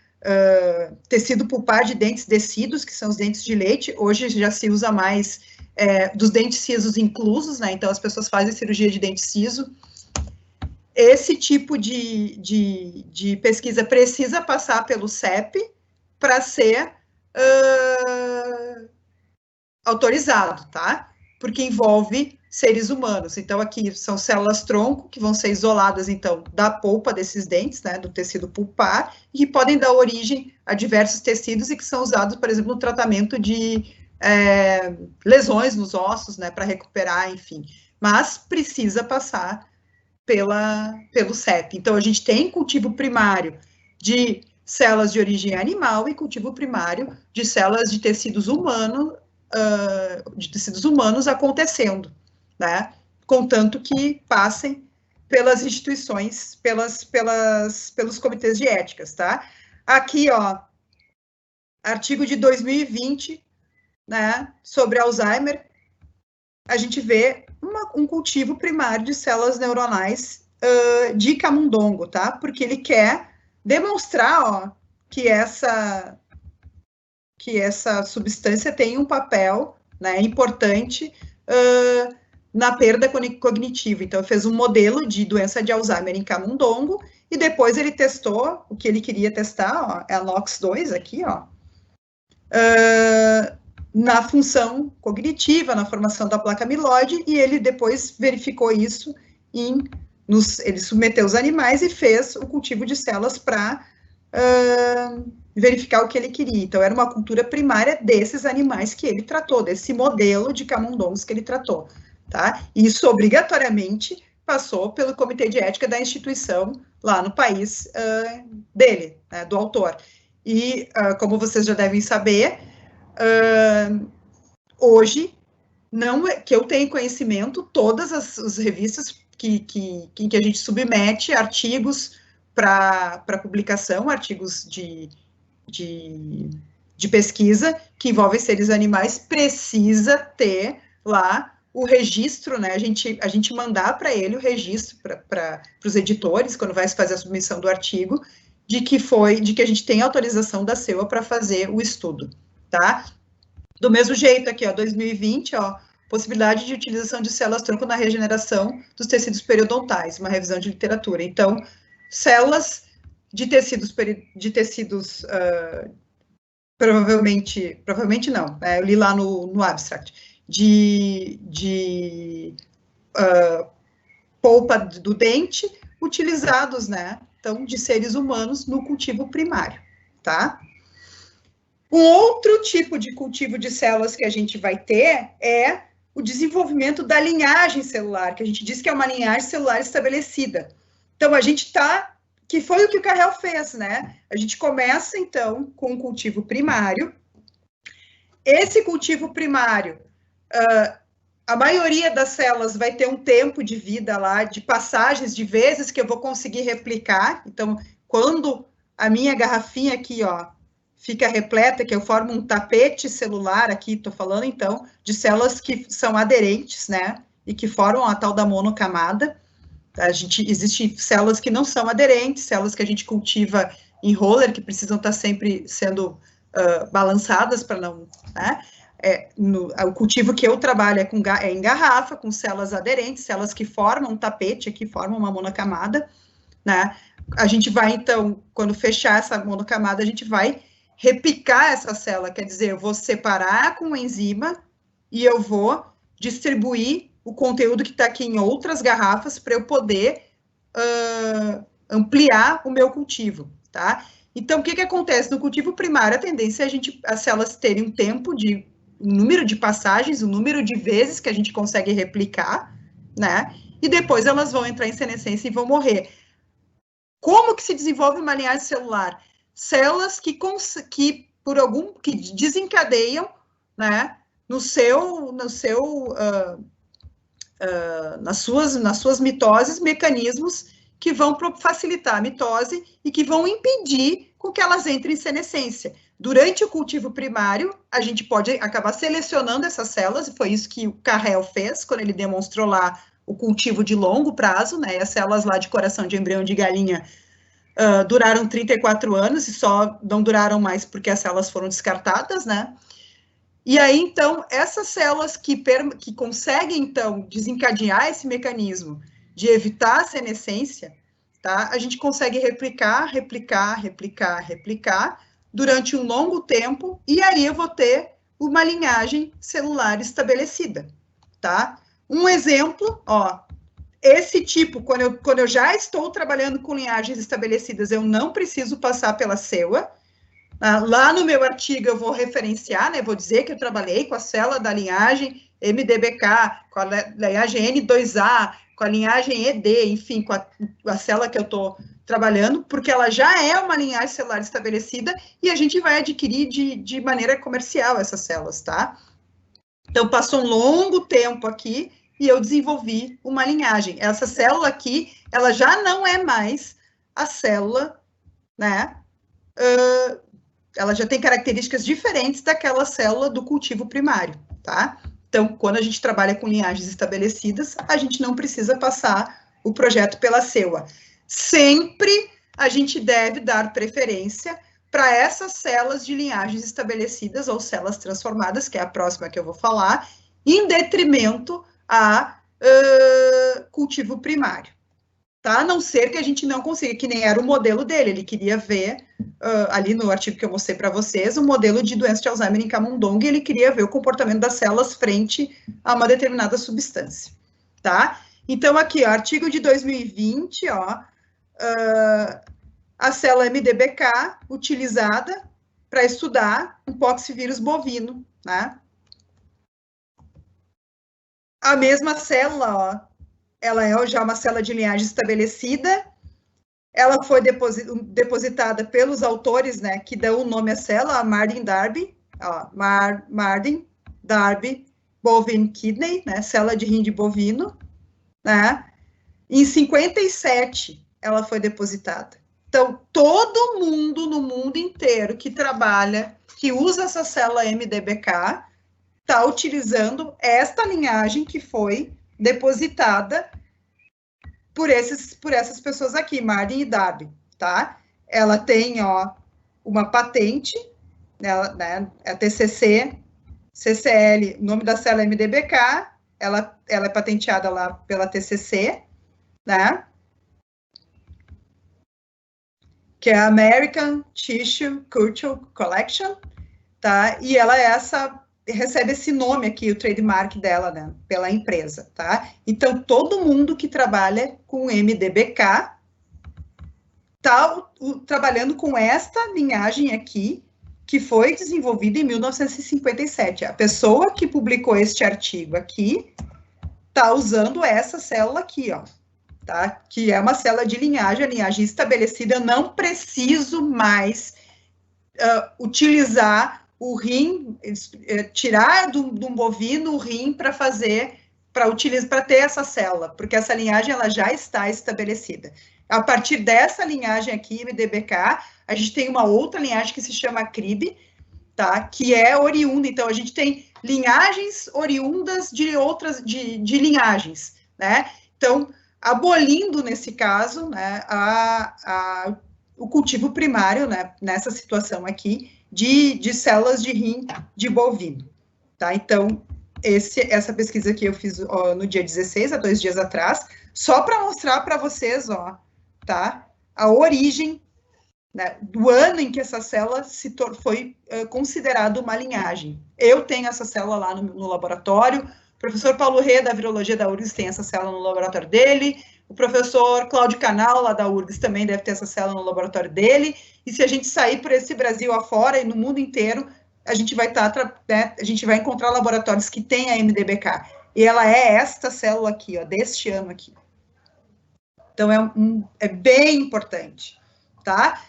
tecido pulpar de dentes decidos, que são os dentes de leite. Hoje já se usa mais dos dentes cisos inclusos, né? Então, as pessoas fazem cirurgia de dente ciso. Esse tipo de pesquisa precisa passar pelo CEP para ser autorizado, tá? Porque envolve seres humanos. Então, aqui são células-tronco, que vão ser isoladas, então, da polpa desses dentes, né, do tecido pulpar, e que podem dar origem a diversos tecidos e que são usados, por exemplo, no tratamento de lesões nos ossos, né, para recuperar, enfim. Mas precisa passar pelo CEP. Então, a gente tem cultivo primário de células de origem animal e cultivo primário de células de tecidos humanos, acontecendo, né? Contanto que passem pelas instituições, pelos comitês de éticas, tá? Aqui, ó, artigo de 2020, né, sobre Alzheimer, a gente vê um cultivo primário de células neuronais de camundongo, tá? Porque ele quer demonstrar, ó, que essa substância tem um papel, né, importante na perda cognitiva. Então, fez um modelo de doença de Alzheimer em camundongo e depois ele testou o que ele queria testar, ó, é a NOX2 aqui, ó, na função cognitiva, na formação da placa amiloide, e ele depois verificou isso ele submeteu os animais e fez o cultivo de células para verificar o que ele queria. Então, era uma cultura primária desses animais que ele tratou, desse modelo de camundongos que ele tratou, tá? Isso, obrigatoriamente, passou pelo comitê de ética da instituição lá no país dele, né, do autor. E, como vocês já devem saber, hoje, não é, que eu tenho conhecimento, todas as revistas que a gente submete artigos para publicação, artigos de pesquisa que envolvem seres animais, precisa ter lá o registro, né? A gente mandar para ele o registro para os editores, quando vai se fazer a submissão do artigo, de que a gente tem autorização da CEUA para fazer o estudo, tá? Do mesmo jeito aqui, ó, 2020, ó, possibilidade de utilização de células-tronco na regeneração dos tecidos periodontais, uma revisão de literatura. Então, células de tecidos provavelmente não, eu li lá no abstract, de polpa do dente, utilizados, né, então, de seres humanos no cultivo primário, tá? Um outro tipo de cultivo de células que a gente vai ter é o desenvolvimento da linhagem celular, que a gente diz que é uma linhagem celular estabelecida. Então, a gente que foi o que o Carrel fez, né? A gente começa, então, com o cultivo primário. Esse cultivo primário, a maioria das células vai ter um tempo de vida lá, de passagens, de vezes que eu vou conseguir replicar. Então, quando a minha garrafinha aqui, ó, fica repleta, que eu formo um tapete celular, aqui estou falando, então, de células que são aderentes, né, e que formam a tal da monocamada. Existem células que não são aderentes, células que a gente cultiva em roller, que precisam estar sempre sendo balançadas para não, né, o cultivo que eu trabalho é em garrafa, com células aderentes, células que formam um tapete, aqui formam uma monocamada, né, a gente vai, então, quando fechar essa monocamada, a gente vai repicar essa célula, quer dizer, eu vou separar com enzima e eu vou distribuir o conteúdo que está aqui em outras garrafas para eu poder ampliar o meu cultivo, tá? Então, o que acontece? No cultivo primário, a tendência é as células terem um tempo um número de passagens, um número de vezes que a gente consegue replicar, né? E depois elas vão entrar em senescência e vão morrer. Como que se desenvolve uma linhagem celular? Células que desencadeiam, né, nas suas mitoses, mecanismos que vão facilitar a mitose e que vão impedir com que elas entrem em senescência. Durante o cultivo primário, a gente pode acabar selecionando essas células, e foi isso que o Carrel fez, quando ele demonstrou lá o cultivo de longo prazo, né, as células lá de coração de embrião de galinha duraram 34 anos e só não duraram mais porque as células foram descartadas, né? E aí, então, essas células que conseguem, então, desencadear esse mecanismo de evitar a senescência, tá? A gente consegue replicar durante um longo tempo, e aí eu vou ter uma linhagem celular estabelecida, tá? Um exemplo, ó, esse tipo, quando eu já estou trabalhando com linhagens estabelecidas, eu não preciso passar pela CEUA. Lá no meu artigo eu vou referenciar, né, vou dizer que eu trabalhei com a célula da linhagem MDBK, com a linhagem N2A, com a linhagem ED, enfim, com a célula que eu estou trabalhando, porque ela já é uma linhagem celular estabelecida e a gente vai adquirir de maneira comercial essas células, tá? Então, passou um longo tempo aqui e eu desenvolvi uma linhagem. Essa célula aqui, ela já não é mais a célula, né? Ela já tem características diferentes daquela célula do cultivo primário, tá? Então, quando a gente trabalha com linhagens estabelecidas, a gente não precisa passar o projeto pela CEUA. Sempre a gente deve dar preferência para essas células de linhagens estabelecidas ou células transformadas, que é a próxima que eu vou falar, em detrimento a cultivo primário, tá? A não ser que a gente não consiga, que nem era o modelo dele, ele queria ver, ali no artigo que eu mostrei para vocês, o modelo de doença de Alzheimer em camundongo, ele queria ver o comportamento das células frente a uma determinada substância, tá? Então, aqui, ó, artigo de 2020, ó, a célula MDBK utilizada para estudar um poxvírus bovino, né? A mesma célula, ó, ela é já uma célula de linhagem estabelecida. Ela foi depositada pelos autores, né, que dão o nome à célula, a Marden Darby, Marden Darby Bovine Kidney, né, célula de rim de bovino, né? Em 57 ela foi depositada. Então, todo mundo no mundo inteiro que trabalha, que usa essa célula MDBK, está utilizando esta linhagem que foi depositada por essas pessoas aqui, Marden e Darby, tá? Ela tem, ó, uma patente, né, a TCC, CCL, o nome da célula é MDBK, ela é patenteada lá pela TCC, né? Que é a American Tissue Culture Collection, tá? E ela recebe esse nome aqui, o trademark dela, né, pela empresa, tá? Então, todo mundo que trabalha com MDBK está trabalhando com esta linhagem aqui, que foi desenvolvida em 1957. A pessoa que publicou este artigo aqui está usando essa célula aqui, ó, tá? Que é uma célula de linhagem, a linhagem estabelecida. Eu não preciso mais utilizar o rim, tirar de um bovino o rim para ter essa célula, porque essa linhagem ela já está estabelecida. A partir dessa linhagem aqui, MDBK, a gente tem uma outra linhagem que se chama CRIB, tá? Que é oriunda. Então, a gente tem linhagens oriundas de outras, de linhagens, né? Então, abolindo, nesse caso, né, o cultivo primário, né, nessa situação aqui, de células de rim de bovino, tá? Então, essa pesquisa aqui eu fiz no dia 16, há 2 dias atrás, só para mostrar para vocês, ó, tá? A origem, né, do ano em que essa célula foi considerada uma linhagem. Eu tenho essa célula lá no laboratório, o professor Paulo Rê, da Virologia da URGS, tem essa célula no laboratório dele, o professor Cláudio Canal, lá da URGS, também deve ter essa célula no laboratório dele, e se a gente sair por esse Brasil afora e no mundo inteiro, a gente vai né, a gente vai encontrar laboratórios que têm a MDBK. E ela é esta célula aqui, ó, deste ano aqui. Então, é bem importante, tá?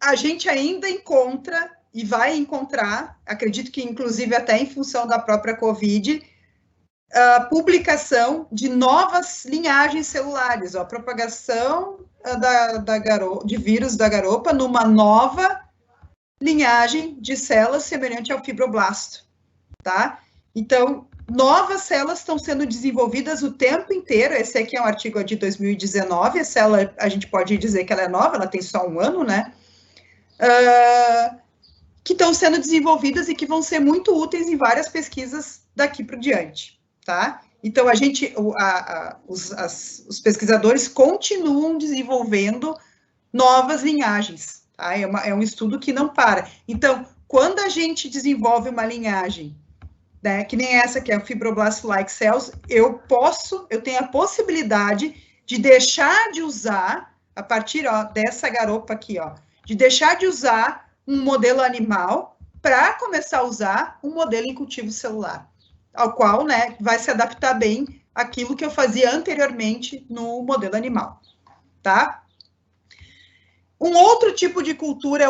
A gente ainda encontra, e vai encontrar, acredito que inclusive até em função da própria Covid, a publicação de novas linhagens celulares, ó, a propagação de vírus da garopa numa nova linhagem de células semelhante ao fibroblasto, tá? Então, novas células estão sendo desenvolvidas o tempo inteiro. Esse aqui é um artigo de 2019, a célula, a gente pode dizer que ela é nova, ela tem só 1 ano, né? Que estão sendo desenvolvidas e que vão ser muito úteis em várias pesquisas daqui para diante, tá? Então, os pesquisadores continuam desenvolvendo novas linhagens, tá? É um estudo que não para. Então, quando a gente desenvolve uma linhagem, né, que nem essa que é o Fibroblast-like cells, eu tenho a possibilidade de deixar de usar, a partir, ó, dessa garopa aqui, ó, de deixar de usar um modelo animal para começar a usar um modelo em cultivo celular, ao qual, né, vai se adaptar bem àquilo que eu fazia anteriormente no modelo animal, tá? Um outro tipo de cultura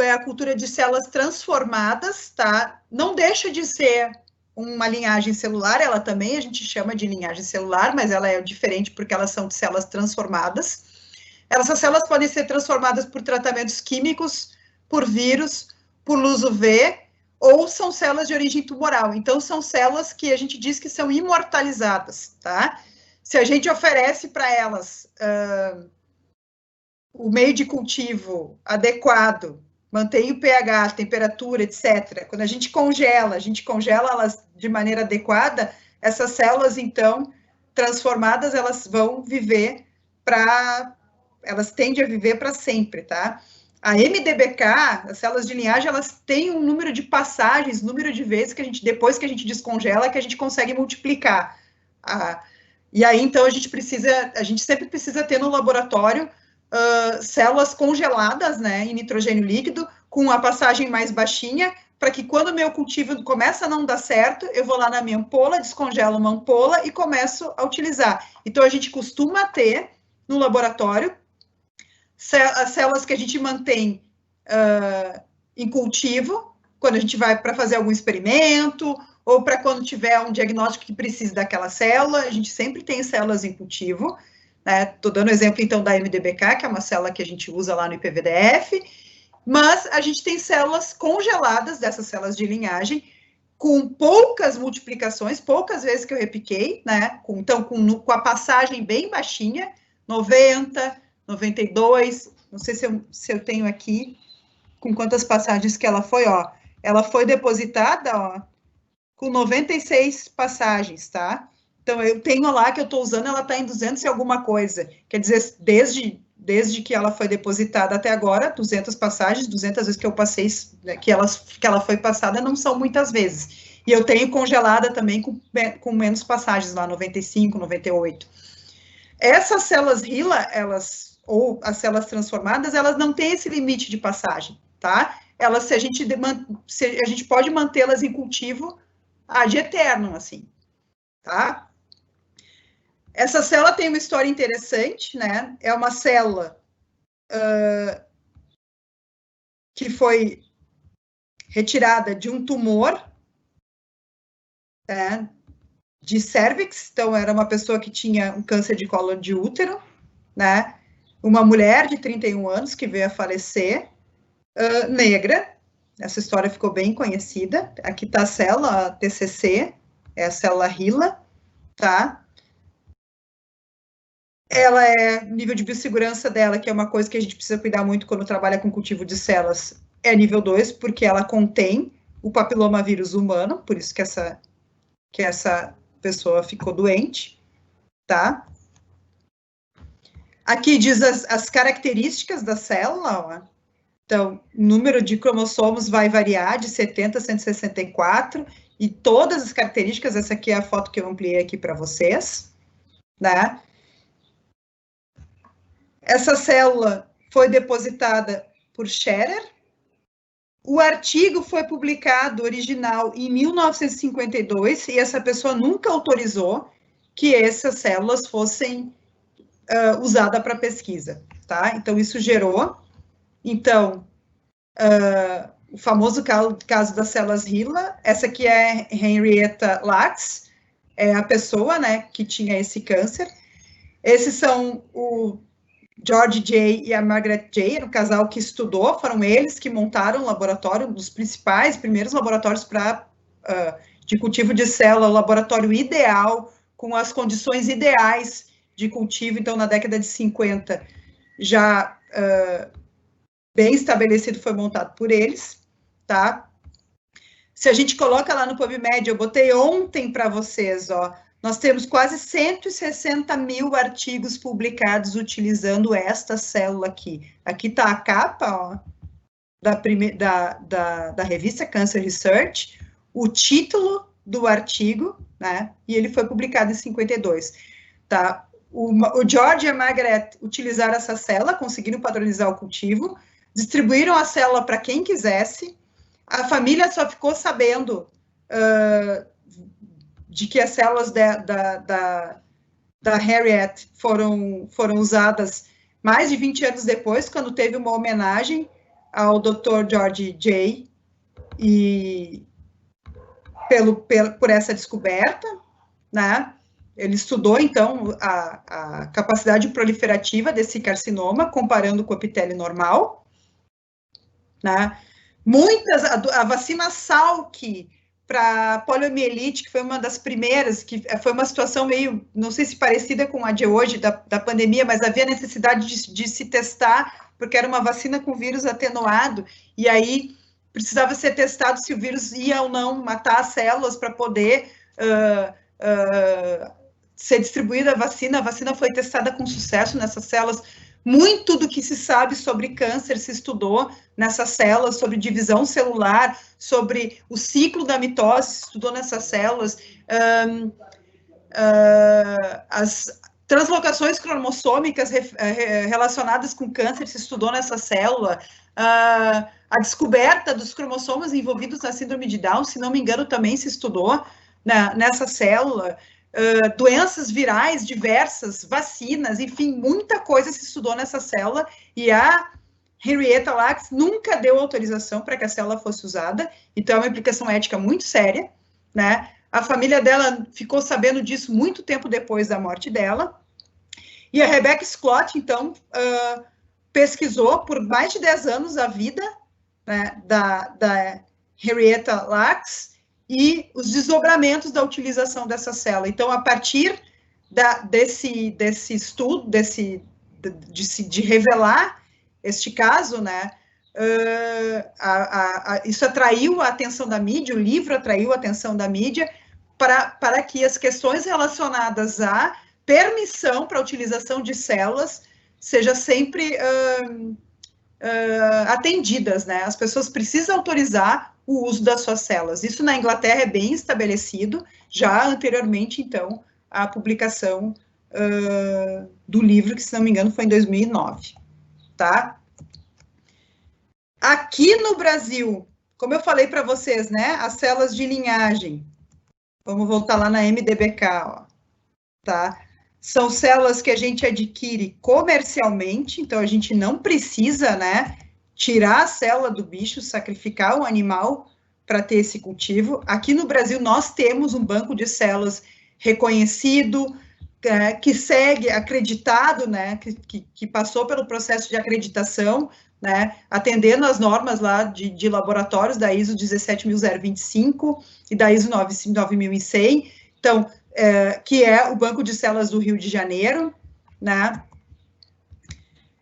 é a cultura de células transformadas, tá? Não deixa de ser uma linhagem celular, ela também a gente chama de linhagem celular, mas ela é diferente porque elas são de células transformadas. Essas células podem ser transformadas por tratamentos químicos, por vírus, por luz UV, ou são células de origem tumoral. Então, são células que a gente diz que são imortalizadas, tá? Se a gente oferece para elas o meio de cultivo adequado, mantém o pH, a temperatura, etc. Quando a gente congela elas de maneira adequada, essas células, então, transformadas, elas vão viver elas tendem a viver para sempre, tá? A MDBK, as células de linhagem, elas têm um número de passagens, número de vezes que depois que a gente descongela, que a gente consegue multiplicar. E aí, então, a gente sempre precisa ter no laboratório células congeladas, né, em nitrogênio líquido, com a passagem mais baixinha, para que quando o meu cultivo começa a não dar certo, eu vou lá na minha ampola, descongelo uma ampola e começo a utilizar. Então, a gente costuma ter no laboratório as células que a gente mantém em cultivo, quando a gente vai para fazer algum experimento, ou para quando tiver um diagnóstico que precise daquela célula, a gente sempre tem células em cultivo. Estou dando exemplo, então, da MDBK, que é uma célula que a gente usa lá no IPVDF, mas a gente tem células congeladas, dessas células de linhagem, com poucas multiplicações, poucas vezes que eu repiquei, né? Então, com a passagem bem baixinha, 90, 92, não sei se eu tenho aqui, com quantas passagens que ela foi, ó. Ela foi depositada, ó, com 96 passagens, tá? Então, eu tenho lá que eu estou usando, ela está em 200 e alguma coisa. Quer dizer, desde que ela foi depositada até agora, 200 passagens, 200 vezes que eu passei, que ela foi passada, não são muitas vezes. E eu tenho congelada também com menos passagens lá, 95, 98. Essas células HeLa, ou as células transformadas, elas não têm esse limite de passagem, tá? Elas, a gente pode mantê-las em cultivo ad eternum, assim, tá? Essa célula tem uma história interessante, né? É uma célula que foi retirada de um tumor, de cérvix, então era uma pessoa que tinha um câncer de colo de útero, né? Uma mulher de 31 anos que veio a falecer, negra. Essa história ficou bem conhecida. Aqui está a célula, a TCC, é a célula HeLa, tá? Ela nível de biossegurança dela, que é uma coisa que a gente precisa cuidar muito quando trabalha com cultivo de células, é nível 2, porque ela contém o papilomavírus humano, por isso que essa pessoa ficou doente, tá? Aqui diz as características da célula, ó. Então, o número de cromossomos vai variar de 70 a 164, e todas as características, essa aqui é a foto que eu ampliei aqui para vocês, né? Essa célula foi depositada por Scherer. O artigo foi publicado original em 1952, e essa pessoa nunca autorizou que essas células fossem usadas para pesquisa, tá? Então, isso gerou, então, o famoso caso das células HeLa. Essa aqui é Henrietta Lacks, é a pessoa, né, que tinha esse câncer. Esses são o George J. e a Margaret J., o casal que estudou, foram eles que montaram o laboratório, um dos primeiros laboratórios de cultivo de célula, o laboratório ideal, com as condições ideais de cultivo. Então, na década de 50, já bem estabelecido, foi montado por eles, tá? Se a gente coloca lá no PubMed, eu botei ontem para vocês, ó, nós temos quase 160 mil artigos publicados utilizando esta célula aqui. Aqui está a capa, ó, da revista Cancer Research, o título do artigo, né? E ele foi publicado em 52, tá? O George e a Margaret utilizaram essa célula, conseguiram padronizar o cultivo, distribuíram a célula para quem quisesse. A família só ficou sabendo de que as células da Harriet foram usadas mais de 20 anos depois, quando teve uma homenagem ao Dr. George J. e por essa descoberta, né? Ele estudou, então, a capacidade proliferativa desse carcinoma, comparando com o epitélio normal, né? A vacina Salk para poliomielite, que foi uma das primeiras, que foi uma situação meio, não sei se parecida com a de hoje, da pandemia, mas havia necessidade de se testar, porque era uma vacina com vírus atenuado, e aí precisava ser testado se o vírus ia ou não matar as células para poder ser distribuída a vacina foi testada com sucesso nessas células. Muito do que se sabe sobre câncer se estudou nessas células, sobre divisão celular, sobre o ciclo da mitose, se estudou nessas células. Translocações cromossômicas relacionadas com câncer se estudou nessa célula. A descoberta dos cromossomos envolvidos na síndrome de Down, se não me engano, também se estudou nessa célula. Doenças virais diversas, vacinas, enfim, muita coisa se estudou nessa célula, e a Henrietta Lacks nunca deu autorização para que a célula fosse usada, então é uma implicação ética muito séria, né? A família dela ficou sabendo disso muito tempo depois da morte dela, e a Rebecca Scott, então, pesquisou por mais de 10 anos a vida, né, da Henrietta Lacks e os desdobramentos da utilização dessa célula. Então, a partir desse estudo, de revelar este caso, né, isso atraiu a atenção da mídia, o livro atraiu a atenção da mídia, para que as questões relacionadas à permissão para a utilização de células seja sempre atendidas, né? As pessoas precisam autorizar o uso das suas células. Isso na Inglaterra é bem estabelecido, já anteriormente, então, à publicação do livro, que, se não me engano, foi em 2009, tá? Aqui no Brasil, como eu falei para vocês, né, as células de linhagem, vamos voltar lá na MDBK, ó, tá? São células que a gente adquire comercialmente, então a gente não precisa, né, tirar a célula do bicho, sacrificar o animal para ter esse cultivo. Aqui no Brasil nós temos um banco de células reconhecido, que segue, acreditado, né, que passou pelo processo de acreditação, né, atendendo as normas lá de laboratórios da ISO 17025 e da ISO 9100, então, que é o Banco de Células do Rio de Janeiro, né.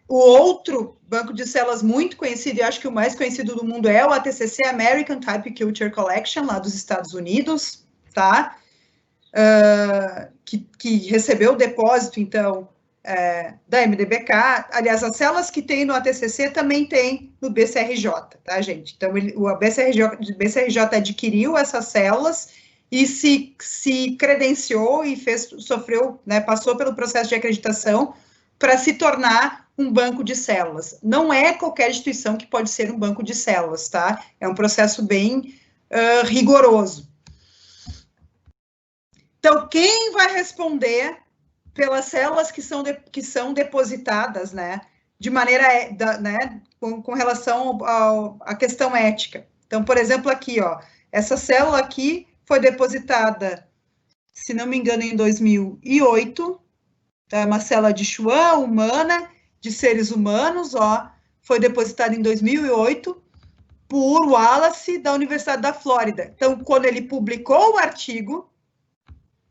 O outro banco de células muito conhecido, e acho que o mais conhecido do mundo, é o ATCC, American Type Culture Collection, lá dos Estados Unidos, tá? Que recebeu o depósito, então, da MDBK. Aliás, as células que tem no ATCC também tem no BCRJ, tá, gente? Então, o BCRJ adquiriu essas células e se credenciou e sofreu, né, passou pelo processo de acreditação para se tornar um banco de células. Não é qualquer instituição que pode ser um banco de células, tá? É um processo bem rigoroso. Então, quem vai responder pelas células que são depositadas, né, de maneira, né, com relação à questão ética? Então, por exemplo, aqui, ó, essa célula aqui foi depositada, se não me engano, em 2008, tá? É uma célula de Schwann, humana, de seres humanos, ó, foi depositada em 2008 por Wallace, da Universidade da Flórida. Então, quando ele publicou o artigo,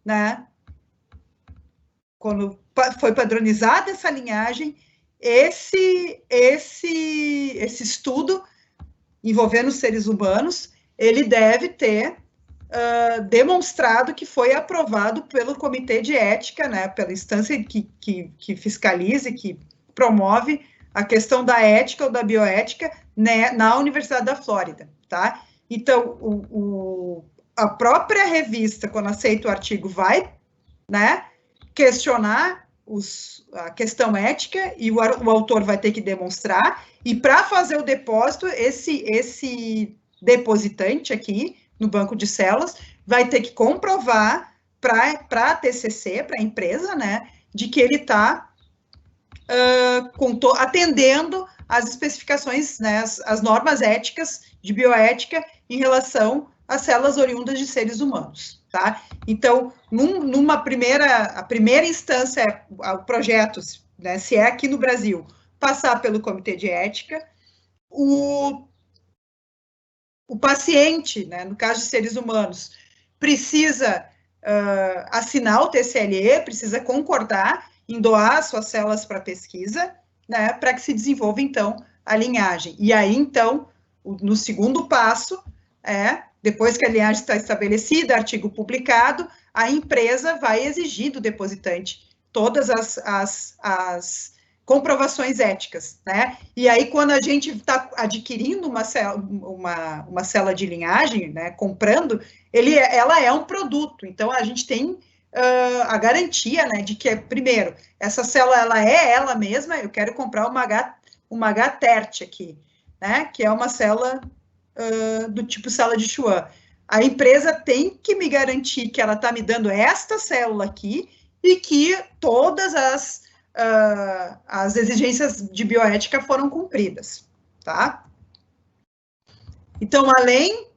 né, quando foi padronizada essa linhagem, esse estudo envolvendo os seres humanos, ele deve ter demonstrado que foi aprovado pelo Comitê de Ética, né, pela instância que fiscaliza e que promove a questão da ética ou da bioética, né, na Universidade da Flórida, tá? Então, a própria revista, quando aceita o artigo, vai, né, questionar a questão ética, e o autor vai ter que demonstrar, e para fazer o depósito, esse depositante aqui, no banco de células, vai ter que comprovar para a TCC, para a empresa, né, de que ele está atendendo às especificações, né, as normas éticas de bioética em relação às células oriundas de seres humanos, tá? Então, a primeira instância é o projeto, né, se é aqui no Brasil, passar pelo Comitê de Ética, o paciente, né, no caso de seres humanos, precisa assinar o TCLE, precisa concordar em doar suas células para pesquisa, né, para que se desenvolva, então, a linhagem. E aí, então, no segundo passo, depois que a linhagem está estabelecida, artigo publicado, a empresa vai exigir do depositante todas as comprovações éticas, né? E aí, quando a gente está adquirindo uma célula de linhagem, né, comprando, ela é um produto. Então, a gente tem a garantia, né, de que, primeiro, essa célula, ela é ela mesma, eu quero comprar uma H-TERT aqui, né, que é uma célula do tipo célula de Schwann. A empresa tem que me garantir que ela está me dando esta célula aqui e que todas as exigências de bioética foram cumpridas, tá? Então, além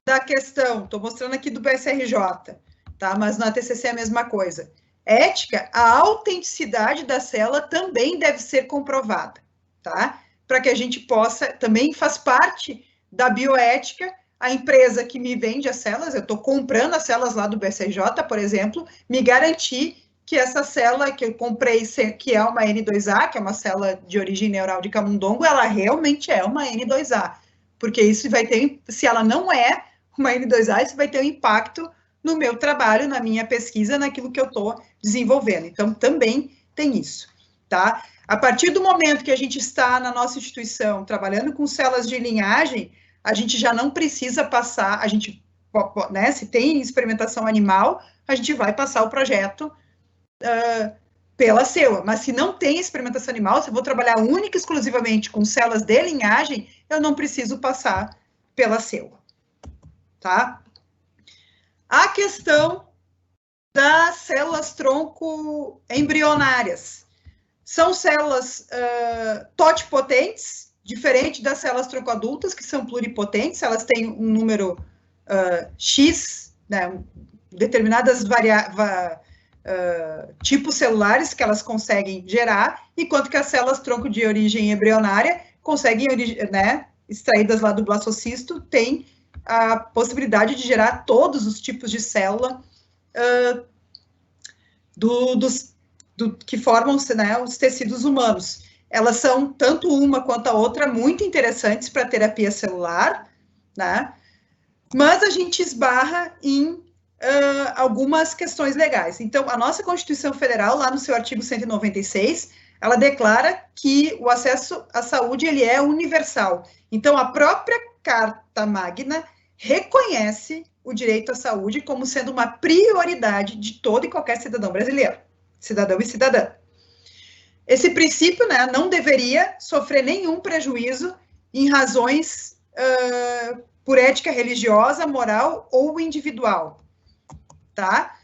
da questão, estou mostrando aqui do BSRJ, tá? Mas na TCC é a mesma coisa. Ética, a autenticidade da célula também deve ser comprovada, tá? Para que a gente possa, também faz parte da bioética, a empresa que me vende as células, eu estou comprando as células lá do BSRJ, por exemplo, me garantir que essa célula que eu comprei, que é uma N2A, que é uma célula de origem neural de camundongo, ela realmente é uma N2A, porque isso vai ter, se ela não é uma N2A, isso vai ter um impacto no meu trabalho, na minha pesquisa, naquilo que eu estou desenvolvendo. Então, também tem isso, tá? A partir do momento que a gente está na nossa instituição trabalhando com células de linhagem, a gente já não precisa passar, a gente, né, se tem experimentação animal, a gente vai passar o projeto pela CEUA, mas se não tem experimentação animal, se eu vou trabalhar única e exclusivamente com células de linhagem, eu não preciso passar pela CEUA, tá? A questão das células tronco embrionárias. São células totipotentes, diferente das células tronco adultas, que são pluripotentes, elas têm um número X, né, determinadas tipos celulares que elas conseguem gerar, enquanto que as células tronco de origem embrionária conseguem, né, extraídas lá do blastocisto, têm a possibilidade de gerar todos os tipos de célula que formam, né, os tecidos humanos. Elas são, tanto uma quanto a outra, muito interessantes para terapia celular, né? Mas a gente esbarra em algumas questões legais. Então, a nossa Constituição Federal, lá no seu artigo 196, ela declara que o acesso à saúde ele é universal. Então, a própria Carta Magna reconhece o direito à saúde como sendo uma prioridade de todo e qualquer cidadão brasileiro, cidadão e cidadã. Esse princípio, né, não deveria sofrer nenhum prejuízo em razões por ética religiosa, moral ou individual, tá?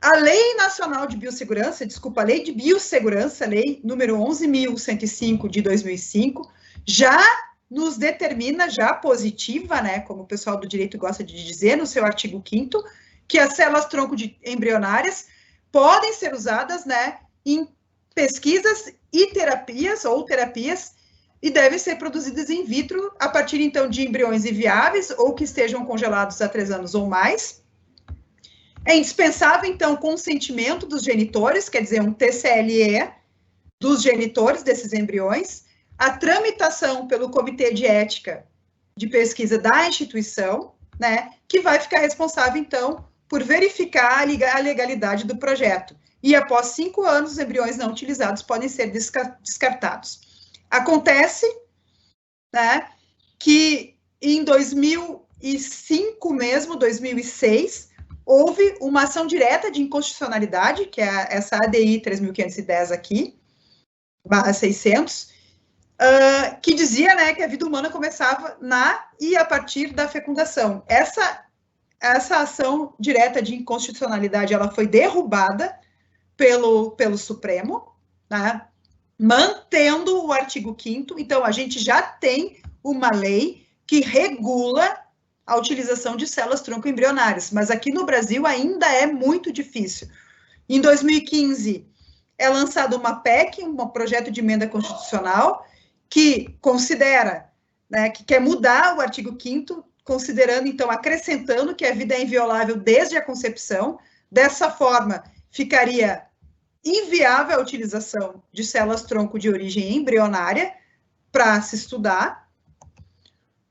A Lei Nacional de Biossegurança, desculpa, a Lei de Biossegurança, Lei número 11.105 de 2005, já nos determina, já positiva, né, como o pessoal do direito gosta de dizer, no seu artigo 5º, que as células tronco embrionárias podem ser usadas, né, em pesquisas e terapias, e devem ser produzidas in vitro a partir, então, de embriões inviáveis ou que estejam congelados há 3 anos ou mais. É indispensável, então, o consentimento dos genitores, quer dizer, um TCLE dos genitores desses embriões, a tramitação pelo Comitê de Ética de Pesquisa da instituição, né, que vai ficar responsável, então, por verificar a legalidade do projeto. E após 5 anos, os embriões não utilizados podem ser descartados. Acontece, né, que em 2005 mesmo, 2006, houve uma ação direta de inconstitucionalidade, que é essa ADI 3.510 aqui, /600, que dizia, né, que a vida humana começava na e a partir da fecundação. Essa ação direta de inconstitucionalidade, ela foi derrubada pelo Supremo, né, mantendo o artigo 5º, então a gente já tem uma lei que regula a utilização de células tronco embrionárias, mas aqui no Brasil ainda é muito difícil. Em 2015, é lançado uma PEC, um projeto de emenda constitucional, que considera, né, que quer mudar o artigo 5º, considerando, então, acrescentando que a vida é inviolável desde a concepção. Dessa forma, ficaria inviável a utilização de células tronco de origem embrionária para se estudar.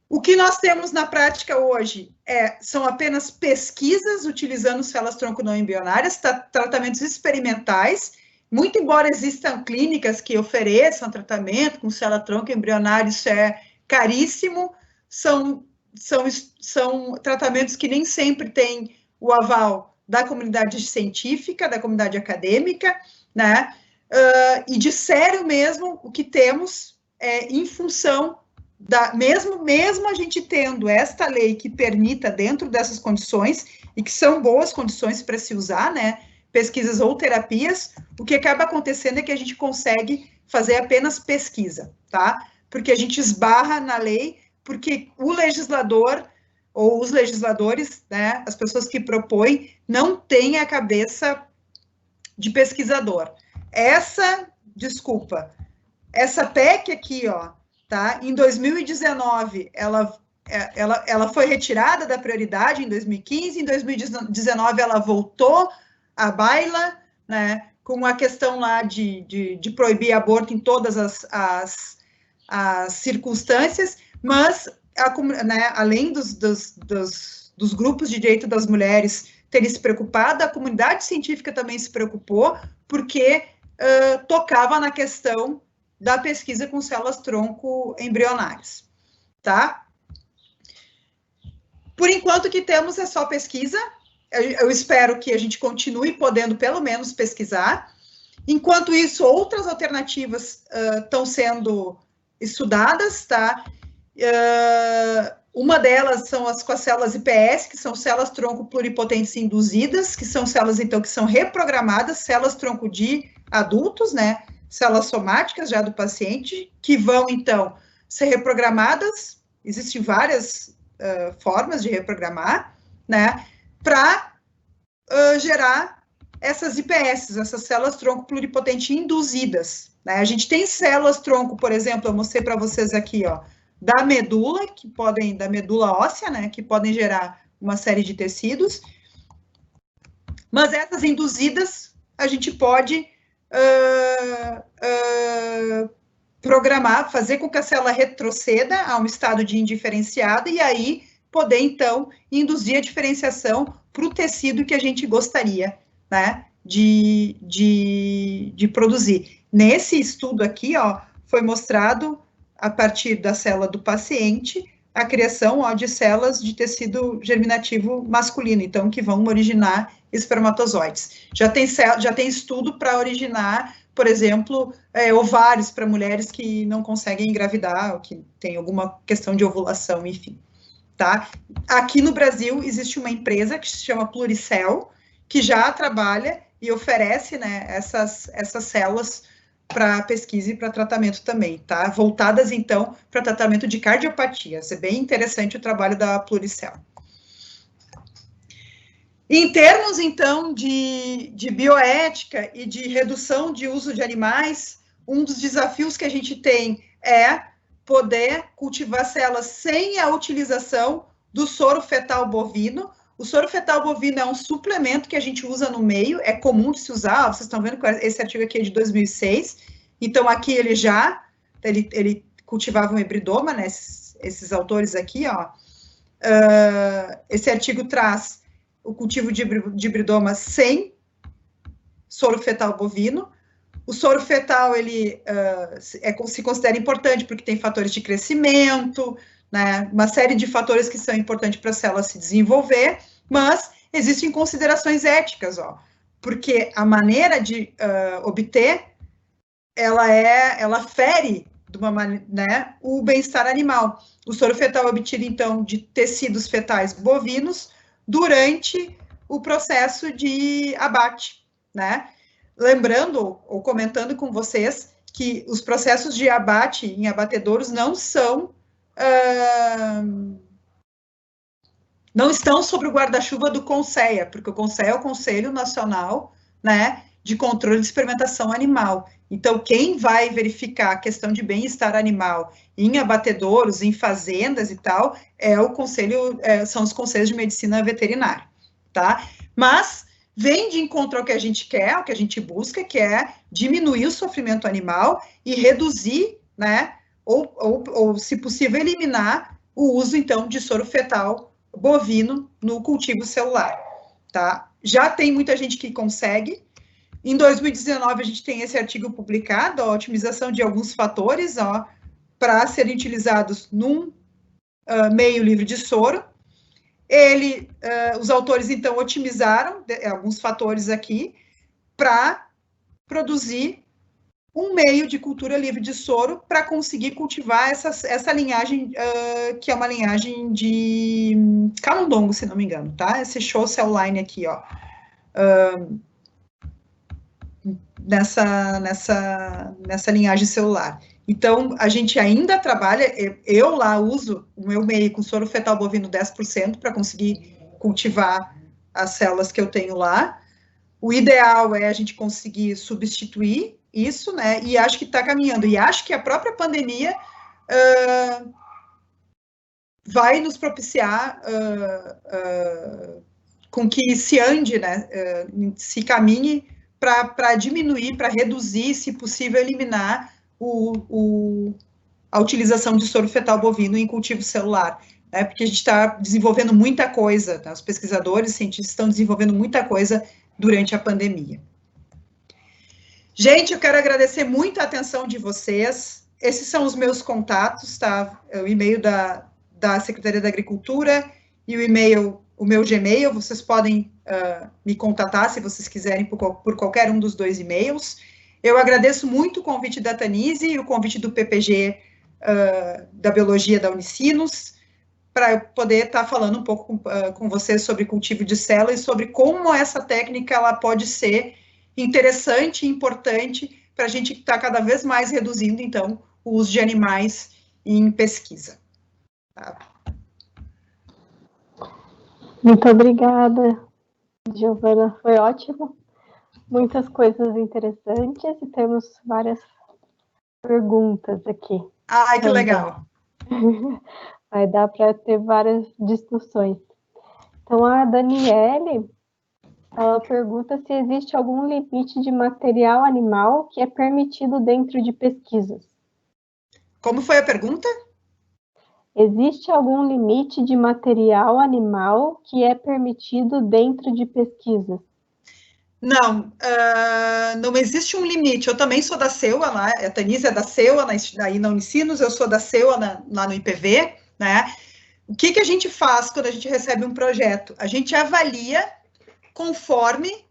O que nós temos na prática hoje são apenas pesquisas utilizando células tronco não embrionárias, tratamentos experimentais, muito embora existam clínicas que ofereçam tratamento com célula tronco embrionária, isso é caríssimo, são tratamentos que nem sempre têm o aval da comunidade científica, da comunidade acadêmica, né? E de sério mesmo o que temos em função mesmo a gente tendo esta lei que permita dentro dessas condições, e que são boas condições para se usar, né, pesquisas ou terapias, o que acaba acontecendo é que a gente consegue fazer apenas pesquisa, tá? Porque a gente esbarra na lei, porque o legislador, ou os legisladores, né, as pessoas que propõem, não têm a cabeça de pesquisador. Essa PEC aqui, ó, tá? Em 2019, ela foi retirada da prioridade em 2015, em 2019 ela voltou à baila, né, com a questão lá de proibir aborto em todas as circunstâncias, mas, né, além dos grupos de direito das mulheres terem se preocupado, a comunidade científica também se preocupou, porque tocava na questão da pesquisa com células-tronco embrionárias, tá? Por enquanto, o que temos é só pesquisa. Eu espero que a gente continue podendo, pelo menos, pesquisar. Enquanto isso, outras alternativas estão sendo estudadas, tá? Uma delas são com as células IPS, que são células-tronco pluripotentes induzidas, que são células, então, que são reprogramadas, células-tronco de adultos, né? Células somáticas já do paciente, que vão, então, ser reprogramadas. Existem várias formas de reprogramar, né, para gerar essas IPS, essas células-tronco pluripotente induzidas, né? A gente tem células-tronco, por exemplo, eu mostrei para vocês aqui, ó, da medula, da medula óssea, né, que podem gerar uma série de tecidos, mas essas induzidas, a gente pode programar, fazer com que a célula retroceda a um estado de indiferenciada e aí poder, então, induzir a diferenciação para o tecido que a gente gostaria, né, de produzir. Nesse estudo aqui, ó, foi mostrado, a partir da célula do paciente, a criação, ó, de células de tecido germinativo masculino, então, que vão originar espermatozoides. Já tem estudo para originar, por exemplo, ovários para mulheres que não conseguem engravidar, ou que tem alguma questão de ovulação, enfim, tá? Aqui no Brasil existe uma empresa que se chama Pluricell, que já trabalha e oferece, né, essas células para pesquisa e para tratamento também, tá? Voltadas, então, para tratamento de cardiopatias. É bem interessante o trabalho da Pluricell. Em termos, então, de bioética e de redução de uso de animais, um dos desafios que a gente tem é poder cultivar células sem a utilização do soro fetal bovino. O soro fetal bovino é um suplemento que a gente usa no meio, é comum de se usar, vocês estão vendo que esse artigo aqui é de 2006, então aqui ele cultivava um hibridoma, né, esses autores aqui, ó. Esse artigo traz o cultivo de hibridoma sem soro fetal bovino. O soro fetal, ele se considera importante porque tem fatores de crescimento, né, uma série de fatores que são importantes para a célula se desenvolver, mas existem considerações éticas, ó, porque a maneira de obter, ela fere de uma maneira, né, o bem-estar animal. O soro fetal é obtido, então, de tecidos fetais bovinos durante o processo de abate, né? Lembrando, ou comentando com vocês, que os processos de abate em abatedouros não estão sob o guarda-chuva do CONSEA, porque o CONSEA é o Conselho Nacional, né, de Controle de Experimentação Animal. Então, quem vai verificar a questão de bem-estar animal em abatedouros, em fazendas e tal, são os conselhos de medicina veterinária, tá? Mas vem de encontro ao que a gente quer, ao que a gente busca, que é diminuir o sofrimento animal e reduzir, né, ou se possível, eliminar o uso, então, de soro fetal bovino no cultivo celular, tá? Já tem muita gente que consegue. Em 2019, a gente tem esse artigo publicado, a otimização de alguns fatores, para serem utilizados num meio livre de soro. Os autores, então, otimizaram alguns fatores aqui para produzir um meio de cultura livre de soro para conseguir cultivar essa linhagem, que é uma linhagem de camundongo, se não me engano, tá? Esse show cell line aqui, ó. Nessa linhagem celular. Então, a gente ainda trabalha, eu lá uso o meu meio com soro fetal bovino 10% para conseguir cultivar as células que eu tenho lá. O ideal é a gente conseguir substituir isso, né? E acho que está caminhando. E acho que a própria pandemia vai nos propiciar com que se ande, né? Se caminhe para diminuir, para reduzir, se possível, eliminar a utilização de soro fetal bovino em cultivo celular, né? Porque a gente está desenvolvendo muita coisa, tá? Os pesquisadores, os cientistas estão desenvolvendo muita coisa durante a pandemia. Gente, eu quero agradecer muito a atenção de vocês. Esses são os meus contatos, tá? O e-mail da Secretaria da Agricultura e o meu Gmail. Vocês podem me contatar se vocês quiserem por qualquer um dos 2 e-mails. Eu agradeço muito o convite da Tanise e o convite do PPG da Biologia da Unicinos, para eu poder estar falando um pouco com vocês sobre cultivo de células e sobre como essa técnica ela pode ser interessante e importante para a gente estar cada vez mais reduzindo, então, o uso de animais em pesquisa. Tá? Muito obrigada, Giovana, foi ótimo. Muitas coisas interessantes e temos várias perguntas aqui. Ai, que legal! Vai dar para ter várias discussões. Então, a Daniele, ela pergunta se existe algum limite de material animal que é permitido dentro de pesquisas. Como foi a pergunta? Existe algum limite de material animal que é permitido dentro de pesquisas? Não, não existe um limite. Eu também sou da CEUA, lá, a Tanise é da CEUA, aí na Unicinos, eu sou da CEUA lá no IPV, né? O que a gente faz quando a gente recebe um projeto? A gente avalia conforme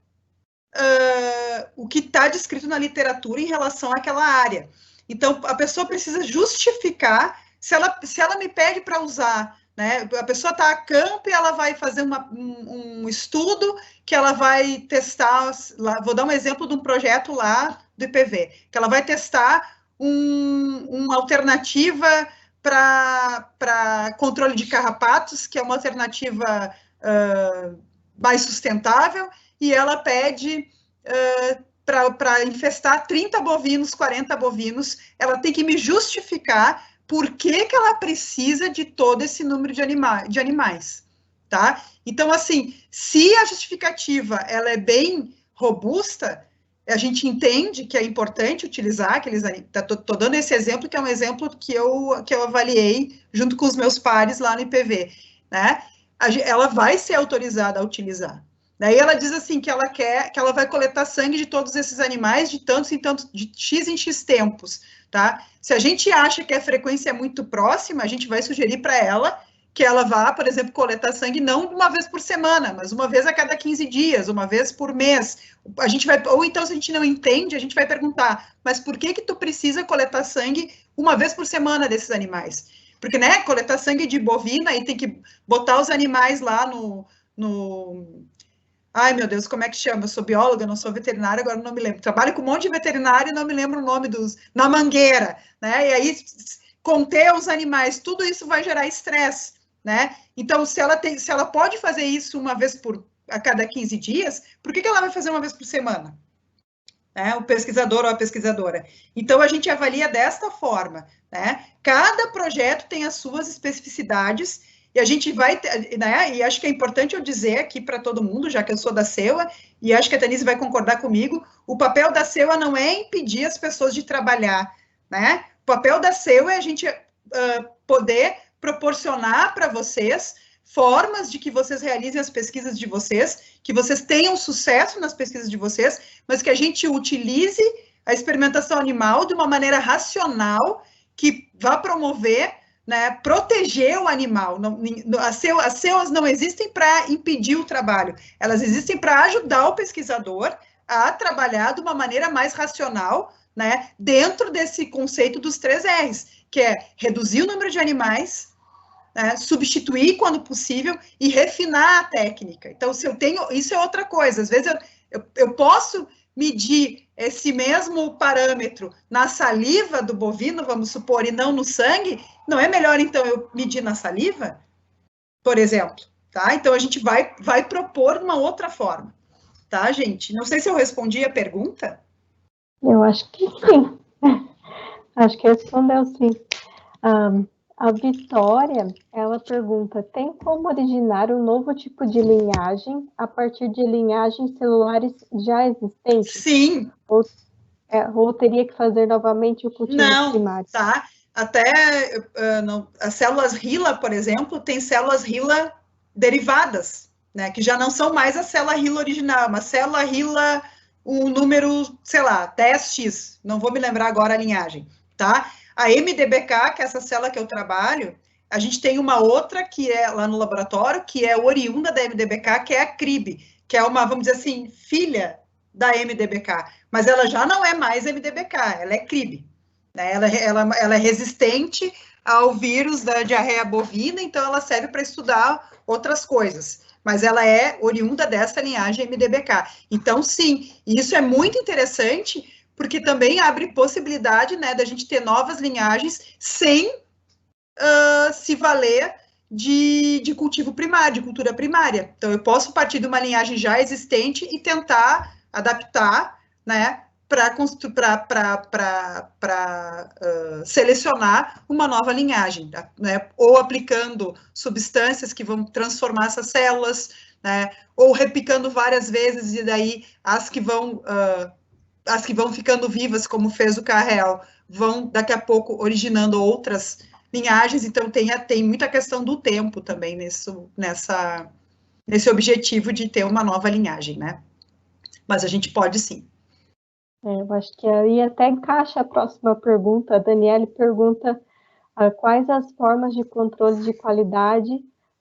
o que está descrito na literatura em relação àquela área. Então, a pessoa precisa justificar, se ela me pede para usar, né, a pessoa está a campo e ela vai fazer um estudo que ela vai testar, vou dar um exemplo de um projeto lá do IPV, que ela vai testar uma alternativa para controle de carrapatos, que é uma alternativa mais sustentável, e ela pede para infestar 30 bovinos, 40 bovinos, ela tem que me justificar por que ela precisa de todo esse número de animais, tá? Então, assim, se a justificativa ela é bem robusta, a gente entende que é importante utilizar aqueles animais. Estou dando esse exemplo, que é um exemplo que eu avaliei junto com os meus pares lá no IPV, né? Ela vai ser autorizada a utilizar. Daí ela diz assim que ela vai coletar sangue de todos esses animais de tantos em tantos, de X em X tempos, tá? Se a gente acha que a frequência é muito próxima, a gente vai sugerir para ela que ela vá, por exemplo, coletar sangue não uma vez por semana, mas uma vez a cada 15 dias, uma vez por mês. A gente vai, ou então, se a gente não entende, a gente vai perguntar, mas por que tu precisa coletar sangue uma vez por semana desses animais? Porque, né, coletar sangue de bovina, aí tem que botar os animais lá no... Ai, meu Deus, como é que chama? Eu sou bióloga, não sou veterinária, agora não me lembro. Trabalho com um monte de veterinário e não me lembro o nome na mangueira, né? E aí, conter os animais, tudo isso vai gerar estresse, né? Então, se ela pode fazer isso uma vez a cada 15 dias, por que ela vai fazer uma vez por semana? O pesquisador ou a pesquisadora. Então, a gente avalia desta forma, né? Cada projeto tem as suas especificidades e a gente vai, né? E acho que é importante eu dizer aqui para todo mundo, já que eu sou da CEUA, e acho que a Tanise vai concordar comigo, o papel da CEUA não é impedir as pessoas de trabalhar, né? O papel da CEUA é a gente poder proporcionar para vocês formas de que vocês realizem as pesquisas de vocês, que vocês tenham sucesso nas pesquisas de vocês, mas que a gente utilize a experimentação animal de uma maneira racional, que vá promover né, proteger o animal. As células não existem para impedir o trabalho, elas existem para ajudar o pesquisador a trabalhar de uma maneira mais racional, né, dentro desse conceito dos 3 R's, que é reduzir o número de animais, né, substituir quando possível e refinar a técnica. Então, se eu tenho, isso é outra coisa, às vezes eu posso medir esse mesmo parâmetro na saliva do bovino, vamos supor, e não no sangue, não é melhor, então, eu medir na saliva, por exemplo, tá? Então, a gente vai propor uma outra forma, tá, gente? Não sei se eu respondi a pergunta. Eu acho que sim. Acho que respondeu sim. A Vitória, ela pergunta, tem como originar um novo tipo de linhagem a partir de linhagens celulares já existentes? Sim. Ou teria que fazer novamente o cultivo primário? Não, tá? Até as células HeLa, por exemplo, tem células HeLa derivadas, né? Que já não são mais a célula HeLa original, uma célula HeLa, um número, sei lá, 10x, não vou me lembrar agora a linhagem, tá? A MDBK, que é essa célula que eu trabalho, a gente tem uma outra que é lá no laboratório, que é oriunda da MDBK, que é a CRIB, que é uma, vamos dizer assim, filha da MDBK, mas ela já não é mais MDBK, ela é CRIB, né? Ela é resistente ao vírus da diarreia bovina, então ela serve para estudar outras coisas, mas ela é oriunda dessa linhagem MDBK. Então, sim, isso é muito interessante, porque também abre possibilidade, né, da gente ter novas linhagens sem se valer de cultivo primário, de cultura primária. Então, eu posso partir de uma linhagem já existente e tentar adaptar, né, para selecionar uma nova linhagem, né, ou aplicando substâncias que vão transformar essas células, né, ou replicando várias vezes, e daí as que vão ficando vivas, como fez o Carrel, vão daqui a pouco originando outras linhagens, então tem muita questão do tempo também nesse objetivo de ter uma nova linhagem, né? Mas a gente pode sim. Eu acho que aí até encaixa a próxima pergunta. A Daniele pergunta quais as formas de controle de qualidade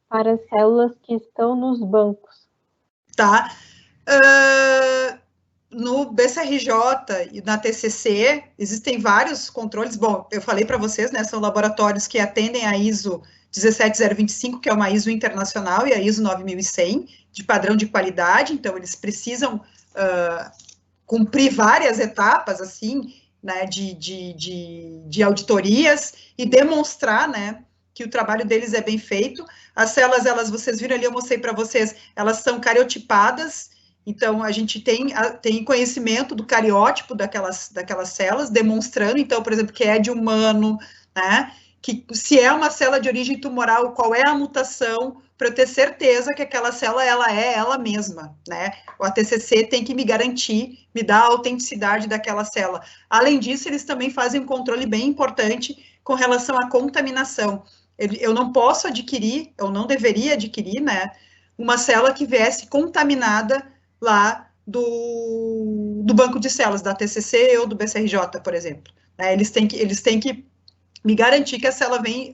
para as células que estão nos bancos. Tá. No BCRJ e na TCC, existem vários controles. Bom, eu falei para vocês, né, são laboratórios que atendem a ISO 17025, que é uma ISO internacional, e a ISO 9100, de padrão de qualidade, então eles precisam cumprir várias etapas, assim, né, de auditorias e demonstrar, né, que o trabalho deles é bem feito. As células, vocês viram ali, eu mostrei para vocês, elas são cariotipadas, então a gente tem conhecimento do cariótipo daquelas células, demonstrando, então, por exemplo, que é de humano, né, que se é uma célula de origem tumoral, qual é a mutação, para eu ter certeza que aquela célula, ela é ela mesma, né? O ATCC tem que me garantir, me dar a autenticidade daquela célula. Além disso, eles também fazem um controle bem importante com relação à contaminação. Eu não posso adquirir, eu não deveria adquirir, né, uma célula que viesse contaminada lá do banco de células, da TCC ou do BCRJ, por exemplo. Eles têm que me garantir que a célula vem,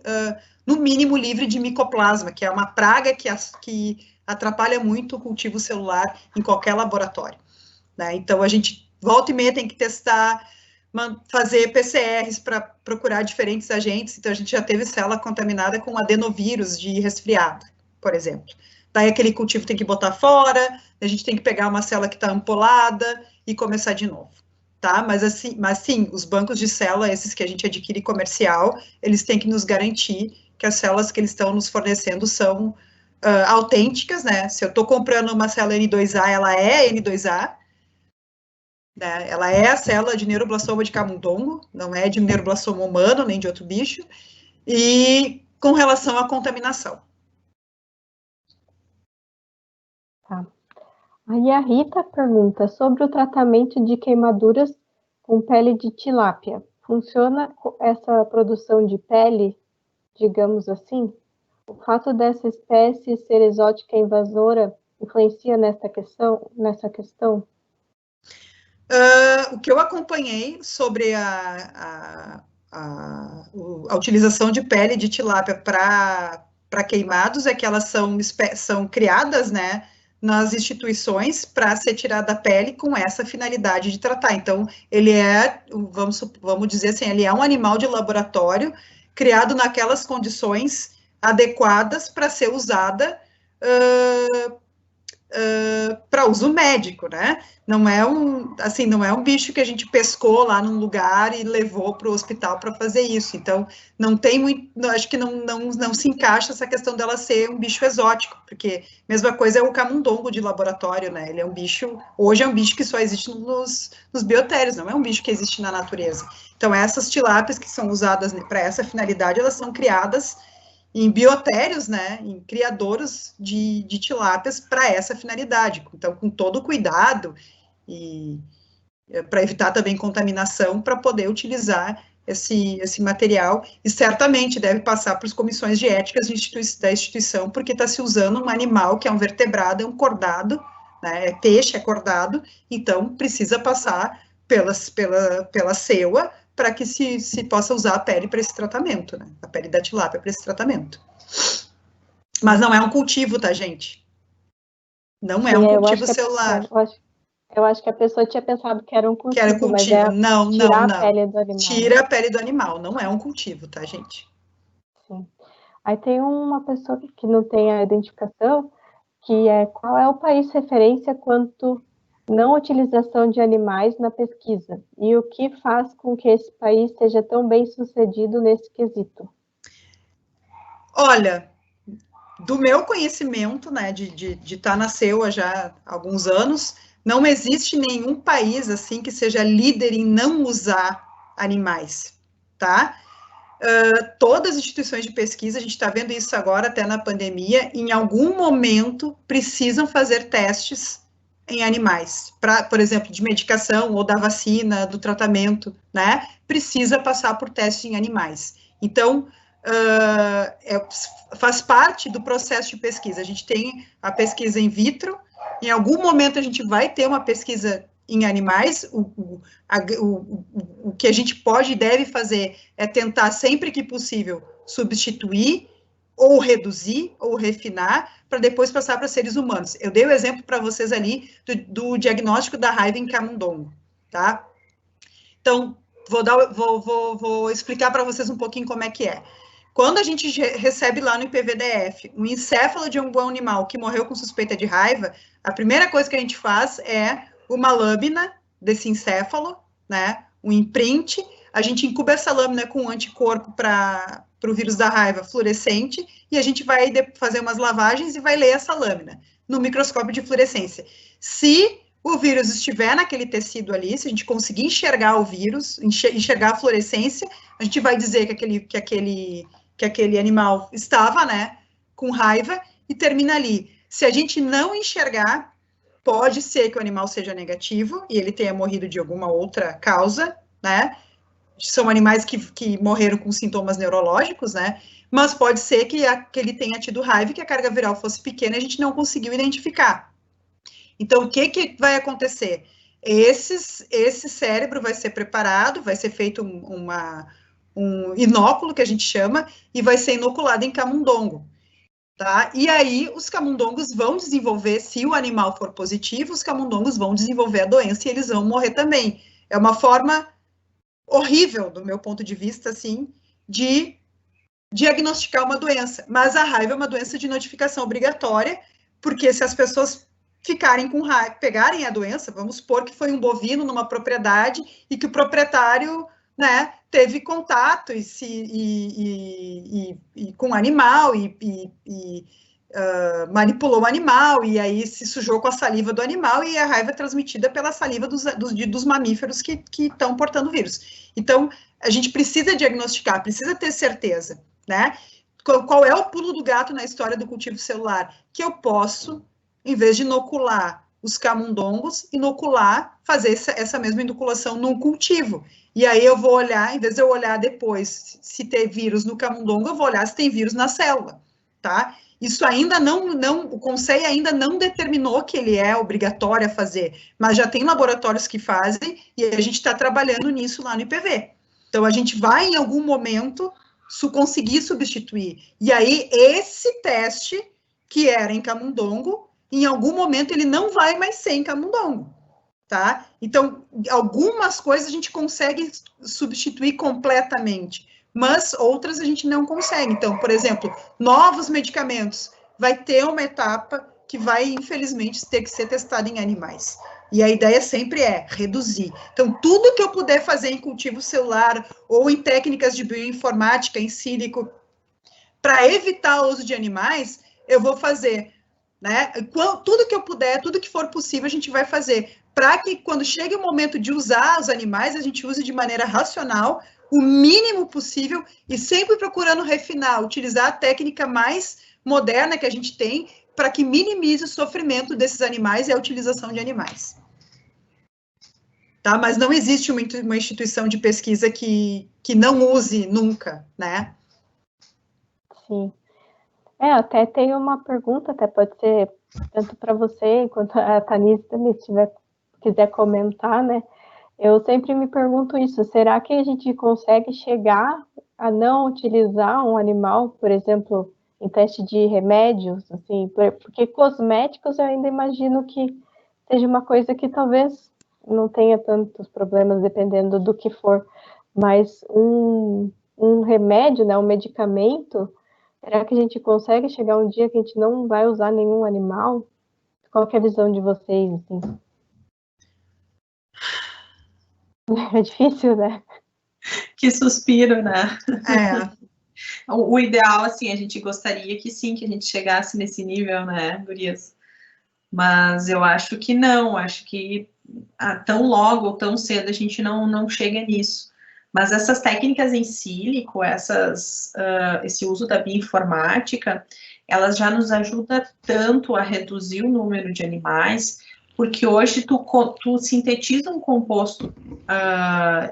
no mínimo, livre de micoplasma, que é uma praga que atrapalha muito o cultivo celular em qualquer laboratório, né? Então, a gente, volta e meia, tem que testar, fazer PCRs para procurar diferentes agentes. Então, a gente já teve célula contaminada com adenovírus de resfriado, por exemplo. Daí, aquele cultivo tem que botar fora, a gente tem que pegar uma célula que está ampolada e começar de novo. Tá? Mas sim, os bancos de célula, esses que a gente adquire comercial, eles têm que nos garantir que as células que eles estão nos fornecendo são autênticas, né? Se eu estou comprando uma célula N2A, ela é N2A, né? Ela é a célula de neuroblastoma de camundongo, não é de neuroblastoma humano, nem de outro bicho, e com relação à contaminação. Tá. Aí a Rita pergunta sobre o tratamento de queimaduras com pele de tilápia. Funciona essa produção de pele, digamos assim? O fato dessa espécie ser exótica e invasora influencia nessa questão? O que eu acompanhei sobre a utilização de pele de tilápia para queimados é que elas são criadas, né, nas instituições para ser tirada a pele com essa finalidade de tratar. Então, ele é, vamos dizer assim, ele é um animal de laboratório criado naquelas condições adequadas para ser usada para uso médico, né? Não é um bicho que a gente pescou lá num lugar e levou para o hospital para fazer isso. Então, não tem muito, acho que não se encaixa essa questão dela ser um bicho exótico, porque mesma coisa é o camundongo de laboratório, né? Ele é um bicho, hoje é um bicho que só existe nos biotérios, não é um bicho que existe na natureza. Então, essas tilápias que são usadas para essa finalidade, elas são criadas em biotérios, né, em criadouros de tilápias para essa finalidade. Então, com todo cuidado e para evitar também contaminação, para poder utilizar esse material, e certamente deve passar para as comissões de éticas da instituição, porque está se usando um animal que é um vertebrado, é um cordado, né, é peixe, é cordado, então precisa passar pela CEUA, para que se possa usar a pele para esse tratamento, né? A pele da tilápia para esse tratamento. Mas não é um cultivo, tá, gente? Não é um cultivo celular. Eu acho que a pessoa tinha pensado que era um cultivo, que era cultivo. Mas é não. A pele do animal. Tira a pele do animal, não é um cultivo, tá, gente? Sim. Aí tem uma pessoa que não tem a identificação, que é qual é o país referência quanto não utilização de animais na pesquisa, e o que faz com que esse país seja tão bem sucedido nesse quesito? Olha, do meu conhecimento, né, de estar na CEUA já há alguns anos, não existe nenhum país, assim, que seja líder em não usar animais, tá? Todas as instituições de pesquisa, a gente está vendo isso agora, até na pandemia, em algum momento precisam fazer testes em animais, por exemplo, de medicação ou da vacina, do tratamento, né? Precisa passar por testes em animais. Então, faz parte do processo de pesquisa. A gente tem a pesquisa in vitro, em algum momento a gente vai ter uma pesquisa em animais. O que a gente pode e deve fazer é tentar, sempre que possível, substituir ou reduzir, ou refinar, para depois passar para seres humanos. Eu dei o exemplo para vocês ali do diagnóstico da raiva em camundongo, tá? Então, vou explicar para vocês um pouquinho como é que é. Quando a gente recebe lá no IPVDF um encéfalo de um animal que morreu com suspeita de raiva, a primeira coisa que a gente faz é uma lâmina desse encéfalo, né? Um imprint. A gente incuba essa lâmina com um anticorpo para o vírus da raiva fluorescente, e a gente vai fazer umas lavagens e vai ler essa lâmina no microscópio de fluorescência. Se o vírus estiver naquele tecido ali, se a gente conseguir enxergar o vírus, enxergar a fluorescência, a gente vai dizer que aquele animal estava, né, com raiva, e termina ali. Se a gente não enxergar, pode ser que o animal seja negativo e ele tenha morrido de alguma outra causa, né? São animais que morreram com sintomas neurológicos, né? Mas pode ser que ele tenha tido raiva e que a carga viral fosse pequena e a gente não conseguiu identificar. Então, o que vai acontecer? Esse cérebro vai ser preparado, vai ser feito um inóculo, que a gente chama, e vai ser inoculado em camundongo. Tá? E aí, os camundongos vão desenvolver, se o animal for positivo, os camundongos vão desenvolver a doença e eles vão morrer também. É uma forma horrível, do meu ponto de vista, assim, de diagnosticar uma doença. Mas a raiva é uma doença de notificação obrigatória, porque se as pessoas ficarem com raiva, pegarem a doença, vamos supor que foi um bovino numa propriedade e que o proprietário, né, teve contato com o animal manipulou o animal, e aí se sujou com a saliva do animal, e a raiva é transmitida pela saliva dos mamíferos que estão portando vírus. Então, a gente precisa diagnosticar, precisa ter certeza, né? Qual é o pulo do gato na história do cultivo celular? Que eu posso, em vez de inocular os camundongos, fazer essa mesma inoculação num cultivo. E aí eu vou olhar, em vez de eu olhar depois se tem vírus no camundongo, eu vou olhar se tem vírus na célula, tá? Isso ainda o Conselho ainda não determinou que ele é obrigatório a fazer, mas já tem laboratórios que fazem, e a gente está trabalhando nisso lá no IPV. Então, a gente vai, em algum momento, conseguir substituir. E aí, esse teste, que era em camundongo, em algum momento ele não vai mais ser em camundongo, tá? Então, algumas coisas a gente consegue substituir completamente, mas outras a gente não consegue. Então, por exemplo, novos medicamentos, vai ter uma etapa que vai, infelizmente, ter que ser testada em animais. E a ideia sempre é reduzir. Então, tudo que eu puder fazer em cultivo celular ou em técnicas de bioinformática, em sílico, para evitar o uso de animais, eu vou fazer, né? Tudo que eu puder, tudo que for possível, a gente vai fazer, para que quando chegue o momento de usar os animais, a gente use de maneira racional, o mínimo possível, e sempre procurando refinar, utilizar a técnica mais moderna que a gente tem, para que minimize o sofrimento desses animais e a utilização de animais. Tá? Mas não existe uma instituição de pesquisa que não use nunca, né? Sim. Até tem uma pergunta, até pode ser tanto para você, quanto a Tanise também, se quiser comentar, né? Eu sempre me pergunto isso, será que a gente consegue chegar a não utilizar um animal, por exemplo, em teste de remédios, assim, porque cosméticos eu ainda imagino que seja uma coisa que talvez não tenha tantos problemas, dependendo do que for, mas um remédio, né, um medicamento, será que a gente consegue chegar um dia que a gente não vai usar nenhum animal? Qual que é a visão de vocês, assim? É difícil, né? Que suspiro, né? É. O ideal, assim, a gente gostaria que sim, que a gente chegasse nesse nível, né, gurias? Mas eu acho que não, acho que tão logo ou tão cedo a gente não chega nisso. Mas essas técnicas em sílico, esse uso da bioinformática, elas já nos ajudam tanto a reduzir o número de animais, porque hoje tu sintetiza um composto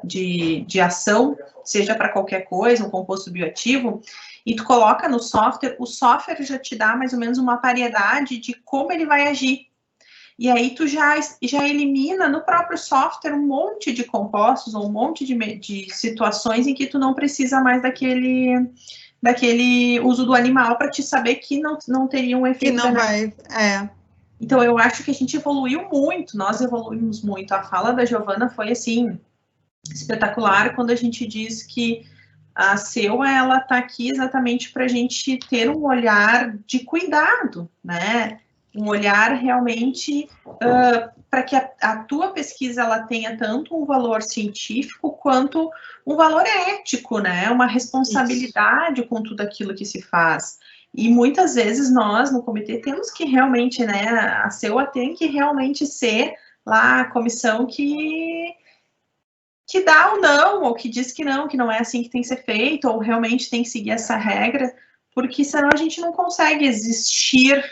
de ação, seja para qualquer coisa, um composto bioativo, e tu coloca no software, o software já te dá mais ou menos uma variedade de como ele vai agir. E aí tu já elimina no próprio software um monte de compostos ou um monte de situações em que tu não precisa mais daquele uso do animal para te saber que não teria um efeito. Que não vai, Então eu acho que a gente evoluiu muito, nós evoluímos muito. A fala da Giovana foi assim espetacular quando a gente diz que a SEUA, ela está aqui exatamente para a gente ter um olhar de cuidado, né? Um olhar realmente para que a tua pesquisa ela tenha tanto um valor científico quanto um valor ético, né? Uma responsabilidade com tudo aquilo que se faz. E muitas vezes nós, no comitê, temos que realmente, né? A SEUA tem que realmente ser lá a comissão que dá ou não, ou que diz que não é assim que tem que ser feito, ou realmente tem que seguir essa regra, porque senão a gente não consegue existir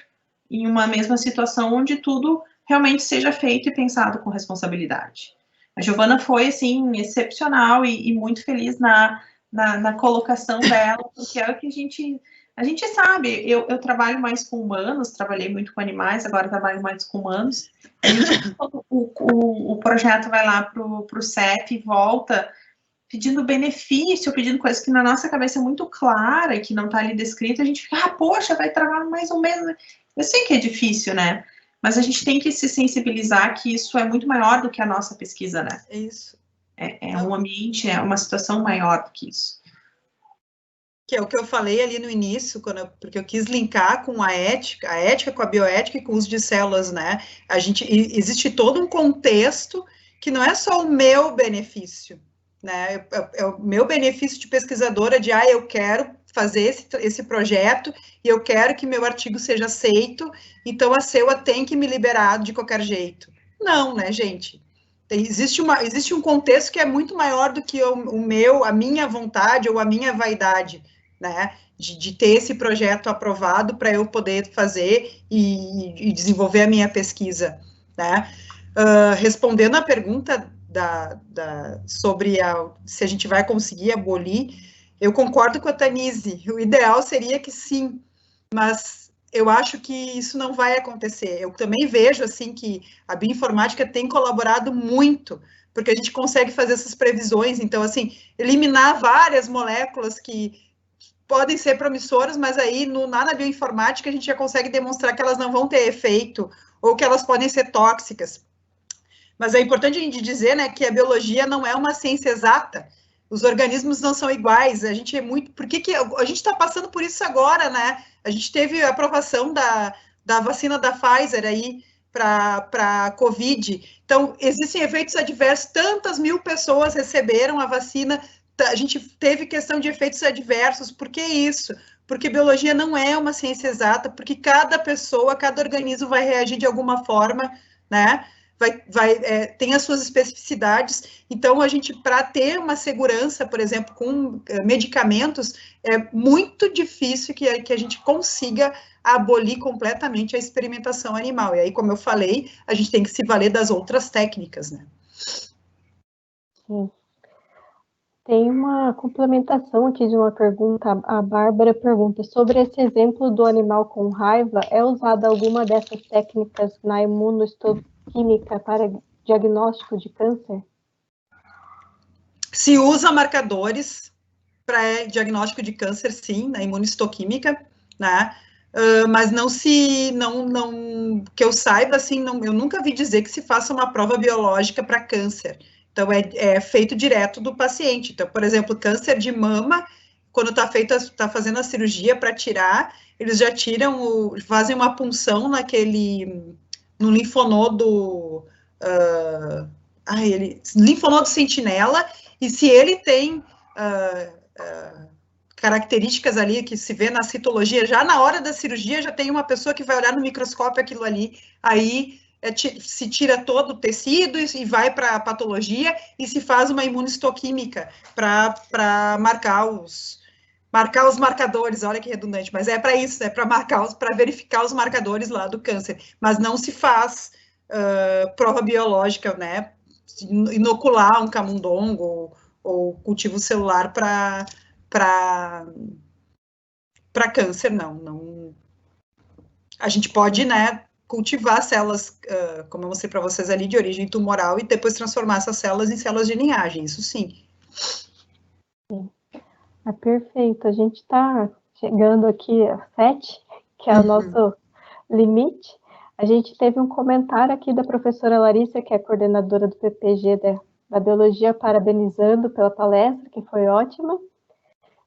em uma mesma situação onde tudo realmente seja feito e pensado com responsabilidade. A Giovana foi, assim, excepcional e muito feliz na colocação dela, porque é o que a gente sabe, eu trabalho mais com humanos, trabalhei muito com animais, agora trabalho mais com humanos. A gente, o projeto vai lá para o CEP e volta pedindo benefício, pedindo coisas que na nossa cabeça é muito clara e que não está ali descrito, a gente fica, poxa, vai trabalhar mais ou menos. Eu sei que é difícil, né? Mas a gente tem que se sensibilizar que isso é muito maior do que a nossa pesquisa, né? Isso. É um ambiente, é uma situação maior do que isso. Que é o que eu falei ali no início, porque eu quis linkar com a ética com a bioética e com o uso de células, né? Existe todo um contexto que não é só o meu benefício, né? É o meu benefício de pesquisadora de, eu quero fazer esse projeto e eu quero que meu artigo seja aceito, então a SEUA tem que me liberar de qualquer jeito. Não, né, gente? Existe um contexto que é muito maior do que a minha vontade ou a minha vaidade, né, de ter esse projeto aprovado para eu poder fazer e desenvolver a minha pesquisa, né. Respondendo a pergunta sobre se a gente vai conseguir abolir, eu concordo com a Tanise, o ideal seria que sim, mas eu acho que isso não vai acontecer. Eu também vejo, assim, que a bioinformática tem colaborado muito, porque a gente consegue fazer essas previsões, então, assim, eliminar várias moléculas que podem ser promissoras, mas aí na bioinformática a gente já consegue demonstrar que elas não vão ter efeito ou que elas podem ser tóxicas. Mas é importante a gente dizer, né, que a biologia não é uma ciência exata. Os organismos não são iguais. A gente é muito. Por que a gente está passando por isso agora, né? A gente teve a aprovação da vacina da Pfizer aí para a Covid. Então, existem efeitos adversos. Tantas mil pessoas receberam a vacina. A gente teve questão de efeitos adversos. Por que isso? Porque biologia não é uma ciência exata, porque cada pessoa, cada organismo vai reagir de alguma forma, né? Tem as suas especificidades. Então, a gente, para ter uma segurança, por exemplo, com medicamentos, é muito difícil que a gente consiga abolir completamente a experimentação animal. E aí, como eu falei, a gente tem que se valer das outras técnicas, né? Sim. Tem uma complementação aqui de uma pergunta. A Bárbara pergunta, sobre esse exemplo do animal com raiva, é usada alguma dessas técnicas na imunohistoquímica para diagnóstico de câncer? Se usa marcadores para diagnóstico de câncer, sim, na imunohistoquímica, né? Mas que eu saiba, assim, eu nunca vi dizer que se faça uma prova biológica para câncer. Então, é feito direto do paciente. Então, por exemplo, câncer de mama, quando está fazendo a cirurgia para tirar, eles já fazem uma punção no linfonodo, linfonodo sentinela, e se ele tem características ali que se vê na citologia, já na hora da cirurgia já tem uma pessoa que vai olhar no microscópio aquilo ali, aí se tira todo o tecido e vai para a patologia e se faz uma imunohistoquímica para marcar os marcadores, olha que redundante, mas é para isso, é para verificar os marcadores lá do câncer, mas não se faz prova biológica, né, inocular um camundongo ou cultivo celular para câncer, não. A gente pode, né, cultivar células, como eu mostrei para vocês ali, de origem tumoral e depois transformar essas células em células de linhagem, isso sim. Perfeito, a gente está chegando aqui a 7, que é o nosso limite. A gente teve um comentário aqui da professora Larissa, que é coordenadora do PPG da Biologia, parabenizando pela palestra, que foi ótima.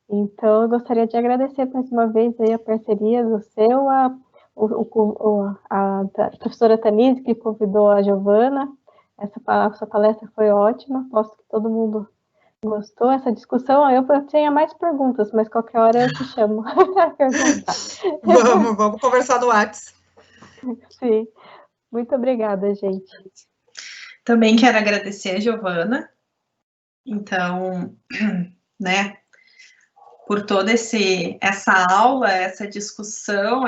Então, eu gostaria de agradecer mais uma vez aí a parceria do seu, a professora Tanise, que convidou a Giovana. Essa palestra foi ótima, aposto que todo mundo gostou. Essa discussão, eu tenho mais perguntas, mas qualquer hora eu te chamo para perguntar. Vamos conversar no WhatsApp. Sim, muito obrigada, gente. Também quero agradecer a Giovana, então, né, por toda essa aula, essa discussão,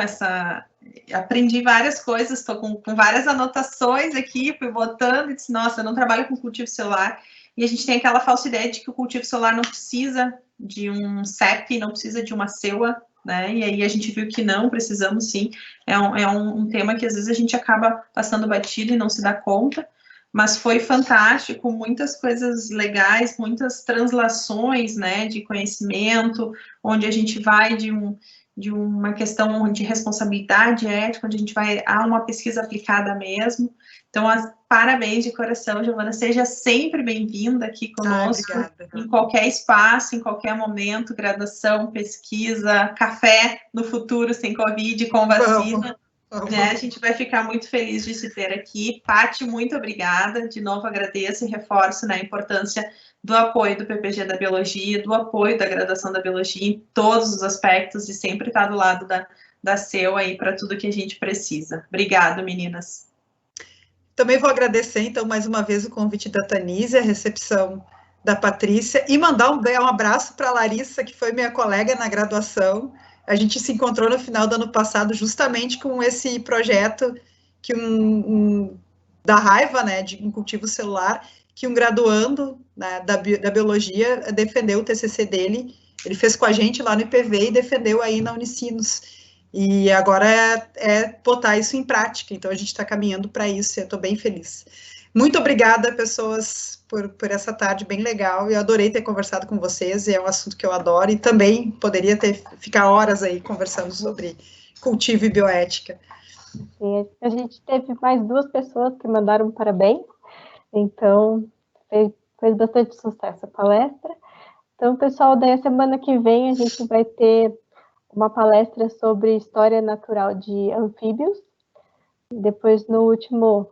aprendi várias coisas, estou com várias anotações aqui, fui botando e disse, nossa, eu não trabalho com cultivo celular, e a gente tem aquela falsa ideia de que o cultivo celular não precisa de um CEP, não precisa de uma CEUA, né, e aí a gente viu que não, precisamos sim, é um tema que às vezes a gente acaba passando batido e não se dá conta, mas foi fantástico, muitas coisas legais, muitas translações, né, de conhecimento, onde a gente vai de uma questão de responsabilidade ética, onde a gente vai a uma pesquisa aplicada mesmo. Então, parabéns de coração, Giovana, seja sempre bem-vinda aqui conosco, em qualquer espaço, em qualquer momento, graduação, pesquisa, café no futuro, sem Covid, com vacina. Né, a gente vai ficar muito feliz de se ter aqui. Paty, muito obrigada. De novo, agradeço e reforço, né, a importância do apoio do PPG da Biologia, do apoio da graduação da Biologia em todos os aspectos e sempre estar do lado da CEU aí para tudo que a gente precisa. Obrigada, meninas. Também vou agradecer, então, mais uma vez o convite da Tanise, a recepção da Patrícia, e mandar um abraço para a Larissa, que foi minha colega na graduação. A gente se encontrou no final do ano passado justamente com esse projeto que da raiva, né, de um cultivo celular, que um graduando, né, da biologia defendeu o TCC dele, ele fez com a gente lá no IPV e defendeu aí na Unicinos. E agora é botar isso em prática, então a gente está caminhando para isso e eu estou bem feliz. Muito obrigada, pessoas, por essa tarde bem legal. Eu adorei ter conversado com vocês, e é um assunto que eu adoro, e também poderia ficar horas aí conversando sobre cultivo e bioética. Sim, a gente teve mais 2 pessoas que mandaram parabéns, então fez bastante sucesso a palestra. Então, pessoal, daí a semana que vem a gente vai ter uma palestra sobre história natural de anfíbios. Depois, no último,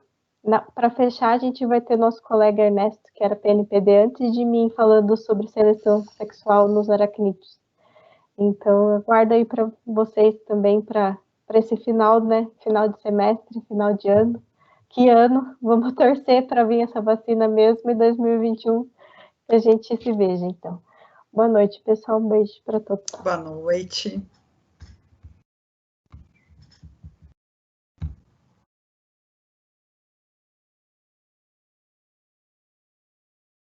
para fechar, a gente vai ter nosso colega Ernesto, que era PNPD antes de mim, falando sobre seleção sexual nos aracnídeos. Então, aguardo aí para vocês também para esse final, né? Final de semestre, final de ano. Que ano? Vamos torcer para vir essa vacina mesmo em 2021, que a gente se veja, então. Boa noite, pessoal. Um beijo para todos. Boa noite.